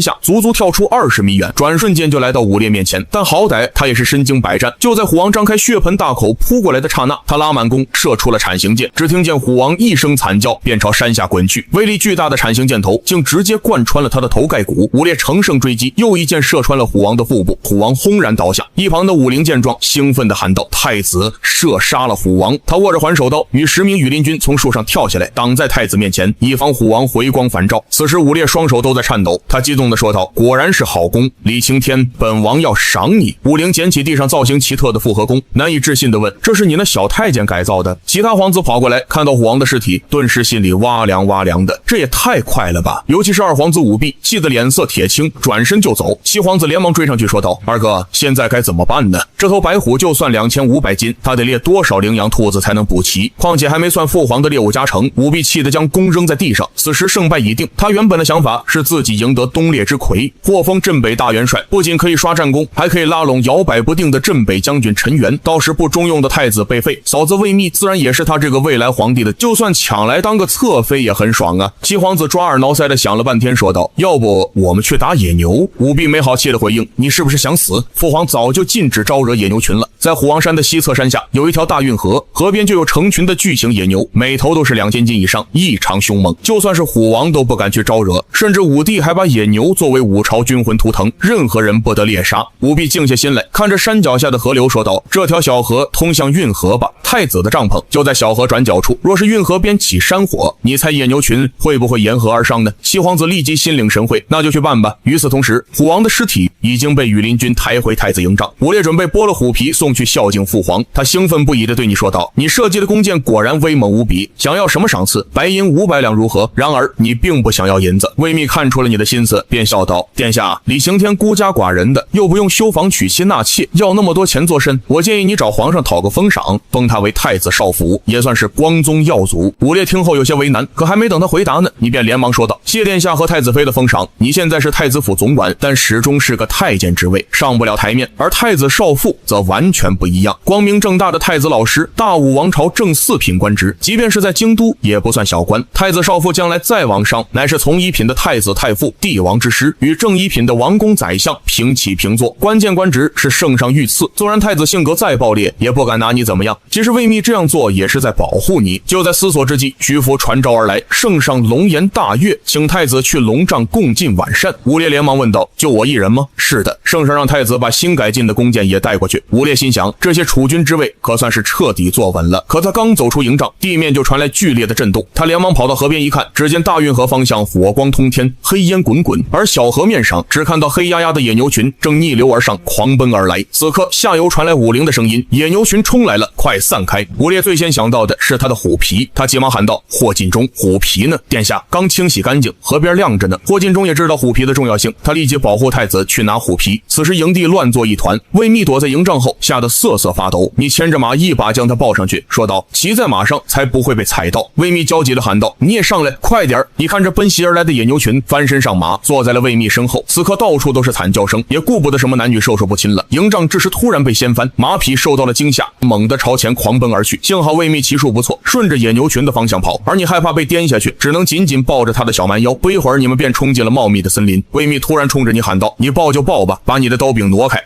下，足足跳出20米远，转瞬间就来到武烈面前。但好歹他也是身经百战，就在虎王张开血盆大口扑过来的刹那，他拉满弓射出了铲形箭，只听见虎王一声惨叫，便朝山下滚去。威力巨大的铲形箭头竟直接贯穿了他的头盖骨。武烈乘胜追击，又一箭射穿了虎王的腹部，虎王轰然倒下。一旁的武陵见状，兴奋地喊道：太子射杀了虎王！他握着环手刀，与10名羽林军从树上跳下来，挡在太子面前，以防虎王回光返照。此时武烈双手都在颤抖，他激动地说道：果然是好弓，李青天，本王要赏你。武陵捡起地上造型奇特的复合弓，难以置信地问：这是你那小太监改造的？其他皇子跑过来，看到虎王的尸体，顿时心里哇凉哇凉的，这也太快了吧！尤其是二皇子武弼，气得脸色铁青，转身就走。七皇子连忙追上去说道：二哥，现在该怎么办呢？这头白虎就算2500斤，他得猎多少羚羊兔子才能补齐？况且还没算父皇的猎物加成。武弼气得将弓扔在地上，此时胜败已定。他原本的想法是自己赢得东列之魁，获封镇北大元帅，不仅可以刷战功，还可以拉拢摇摆不定的镇北将军陈元。到时不中用的太子被废，嫂子魏密自然也是他这个未来皇帝的，就算抢来当个侧妃也很爽啊。七皇子抓耳挠腮的想了半天，说道：要不我们去打野牛？武弼没好气的回应：你是不是想死？父皇早就禁止招惹野牛群了。在虎王山的西侧山下有一条大运河，河边就有成群的巨型野牛，每头都是2000斤以上，异常凶猛，就算是虎王都不敢去招惹，甚至武帝还把野牛作为武朝军魂图腾，任何人不得猎杀。武弼静下心来，看着山脚下的河流说道：这条小河通向运河吧，太子的帐篷就在小河转角处，若是运河边起山火，你猜野牛群会不会沿河而上呢？七皇子立即心领神会，那就去办吧。与此同时，虎王的尸体已经被羽林军抬回太子营帐，武烈准备剥了虎皮送去孝敬父皇。他兴奋不已地对你说道：你设计的弓箭果然威猛无比，想要什么赏赐？白银500两如何？然而你并不想要银子。魏密看出了你的心思，便笑道：殿下，李晴天孤家寡人的，又不用修房娶妻纳妾，要那么多钱做甚？我建议你找皇上讨个封赏，封他为太子少府，也算是光宗耀祖。武烈听后有些为难，可还没等他回答呢，你便连忙说道：谢殿下和太子妃的封赏，你现在是太子府总管，但始终是个太监之位，上不了台面，而太子少傅则完全不一样，光明正大的太子老师，大武王朝正4品官职，即便是在京都也不算小官。官。太子少傅将来再往上，乃是从一品的太子太傅，帝王之师，与正一品的王公宰相平起平坐，关键官职是圣上御赐。纵然太子性格再暴烈，也不敢拿你怎么样。其实魏密这样做也是在保护你。就在思索之际，徐福传召而来，圣上龙颜大悦，请太子去龙帐共进晚膳。吴烈连忙问道：就我一人吗？是的，圣上让太子把新改进的弓箭也带过去。吴烈心想，这些储君之位可算是彻底坐稳了。可他刚走出营帐，地面就传来剧烈的震动。他连忙跑到河边一看，只见大运河方向火光通天，黑烟滚滚，而小河面上只看到黑压压的野牛群正逆流而上，狂奔而来。此刻下游传来武陵的声音：野牛群冲来了，快散开！吴烈最先想到的是他的虎皮，他急忙喊道：霍进忠，虎皮呢？殿下，刚清洗干净，河边晾着呢。霍进忠也知道虎皮的重要性，他立即保护太子去拿虎皮。此时营地乱作一团，魏密躲在营帐后，吓得瑟瑟发抖。你牵着马一把将他抱上去，说道：骑在马上才不会被踩到。魏密焦急地喊道：你也上来，快点！你看这奔袭而来的野牛群翻身上马，坐在了魏密身后。此刻到处都是惨叫声，也顾不得什么男女授受不亲了。营帐这时突然被掀翻，马匹受到了惊吓，猛地朝前狂奔而去。幸好魏密骑术不错，顺着野牛群的方向跑，而你害怕被颠下去，只能紧紧抱着他的小蛮腰。不一会儿，你们便冲进了茂密的森林。魏密突然冲着你喊道：你抱就抱吧，把你的刀柄挪开！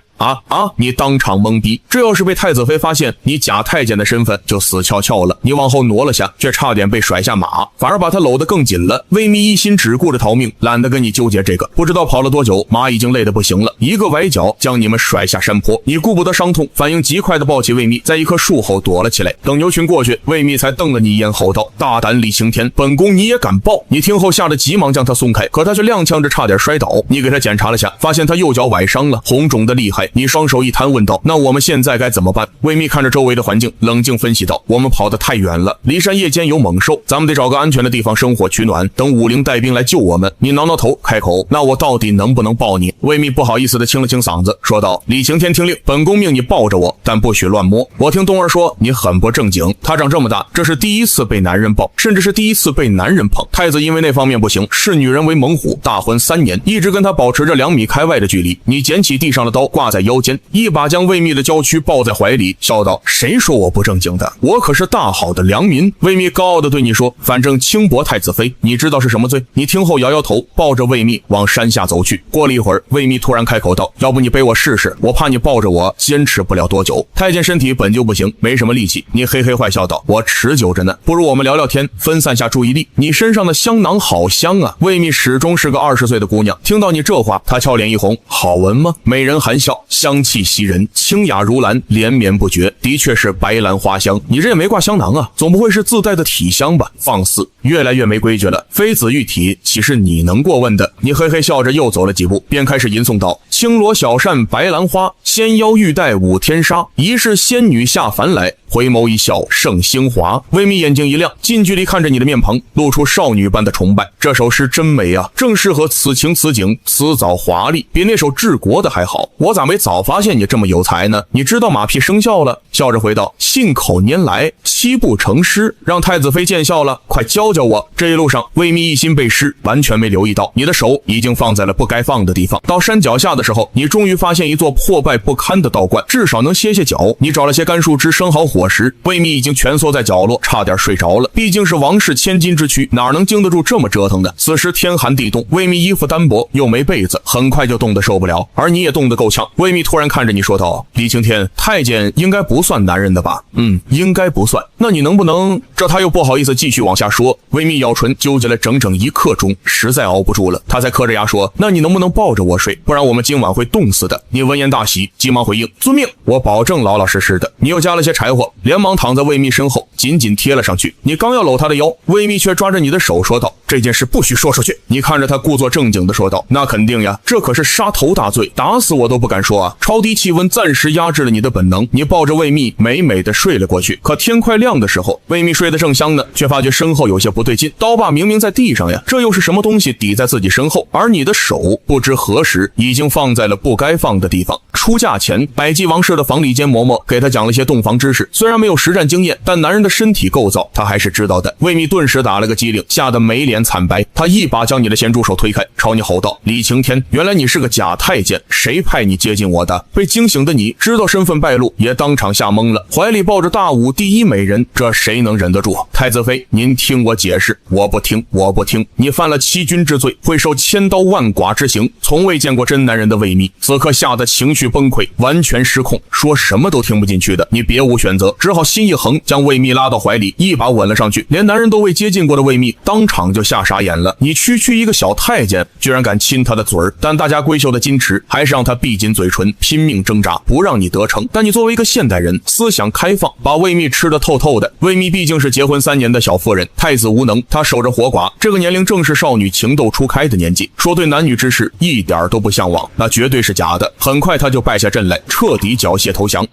你当场懵逼，这要是被太子妃发现你假太监的身份，就死翘翘了。你往后挪了下，却差点被甩下马，反而把他搂得更紧了。魏密一心只顾着逃命，懒得跟你纠结这个。不知道跑了多久，马已经累得不行了，一个崴脚将你们甩下山坡。你顾不得伤痛，反应极快地抱起魏密，在一棵树后躲了起来。等牛群过去，魏密才瞪了你一眼，吼道：大胆李青天，本宫你也敢抱！你听后吓得急忙将他松开，可他却踉跄着差点摔倒。你给他检查了下，发现他右脚崴伤了，红肿的厉害。你双手一摊问道：那我们现在该怎么办？魏密看着周围的环境，冷静分析道：我们跑得太远了，骊山夜间有猛兽，咱们得找个安全的地方生火取暖，等武陵带兵来救我们。你挠挠头开口：那我到底能不能抱你？魏密不好意思地清了清嗓子，说道：李晴天听令，本宫命你抱着我，但不许乱摸。我听冬儿说你很不正经，他长这么大，这是第一次被男人抱，甚至是第一次被男人捧。太子因为那方面不行，视女人为猛虎，大婚3年，一直跟他保持着2米开外的距离。你捡起地上的刀挂在腰间，一把将魏密的娇躯抱在怀里，笑道：谁说我不正经的？我可是大好的良民。魏密高傲地对你说：反正轻薄太子妃，你知道是什么罪？你听后摇摇头，抱着魏密往山下走去。过了一会儿，魏密突然开口道：要不你背我试试，我怕你抱着我坚持不了多久。太监身体本就不行，没什么力气。你嘿嘿坏笑道：我持久着呢，不如我们聊聊天，分散下注意力。你身上的香囊好香啊！魏密始终是个20岁的姑娘，听到你这话，她俏脸一红：好闻吗？美人含笑，香气袭人，清雅如兰，连绵不绝，的确是白兰花香。你这也没挂香囊啊，总不会是自带的体香吧？放肆，越来越没规矩了。妃子御体岂是你能过问的？你嘿嘿笑着又走了几步，便开始吟诵道：青罗小扇白兰花，纤腰玉带舞天纱，疑是仙女下凡来，回眸一笑胜星华。魏密眼睛一亮，近距离看着你的面庞，露出少女般的崇拜。这首诗真美啊，正适合此情此景，辞藻华丽，比那首治国的还好。我咋没早发现你这么有才呢？你知道马屁生效了？笑着回道：信口拈来，7步成诗，让太子妃见笑了，快教教我。这一路上，魏密一心背诗，完全没留意到你的手已经放在了不该放的地方。到山脚下的时候，你终于发现一座破败不堪的道观，至少能歇歇脚。你找了些干树枝生好火时，魏密已经蜷缩在角落，差点睡着了。毕竟是王室千金之躯，哪能经得住这么折腾的？此时天寒地冻，魏密衣服单薄，又没被子，很快就冻得受不了，而你也冻得够呛。魏密突然看着你说道：李青天，太监应该不算男人的吧？应该不算。那你能不能……这他又不好意思继续往下说。魏密咬唇纠结了整整1刻钟，实在熬不住了，他才嗑着牙说：那你能不能抱着我睡？不然我们今晚会冻死的。你闻言大喜，急忙回应：遵命，我保证老老实实的。你又加了些柴火，连忙躺在魏密身后，紧紧贴了上去。你刚要搂他的腰，魏密却抓着你的手说道：这件事不许说出去。你看着他故作正经地说道：那肯定呀，这可是杀头大罪，打死我都不敢说啊。超低气温暂时压制了你的本能，你抱着魏密美美的睡了过去。可天快亮的时候，魏密睡得正香呢，却发觉身后有些不对劲，刀把明明在地上呀，这又是什么东西抵在自己身后？而你的手不知何时已经放在了不该放的地方。出嫁前，百济王氏的房里间嬷嬷给他讲了些洞房知识，虽然没有实战经验，但男人的身体构造他还是知道的。魏密顿时打了个激灵，吓得眉脸惨白。他一把将你的咸猪手推开，朝你吼道：“李晴天，原来你是个假太监，谁派你接近我的？”被惊醒的你知道身份败露，也当场吓懵了，怀里抱着大武第一美人，这谁能忍得住？太子妃，您听我解释。我不听，我不听！你犯了欺君之罪，会受千刀万剐之刑。从未见过真男人的魏密，此刻吓得情绪崩溃，完全失控，说什么都听不进去的。你别无选择，只好心一横，将魏密拉到怀里，一把吻了上去。连男人都未接近过的魏密，当场就吓傻眼了。你区区一个小太监，居然敢亲他的嘴儿！但大家闺秀的矜持，还是让他闭紧嘴唇，拼命挣扎，不让你得逞。但你作为一个现代人，思想开放，把魏密吃得透透的。魏密毕竟是结婚3年的小妇人，太子无能，她守着活寡，这个年龄正是少女情窦初开的年纪，说对男女之事一点都不向往，那绝对是假的。很快他就败下阵来，彻底缴械投降。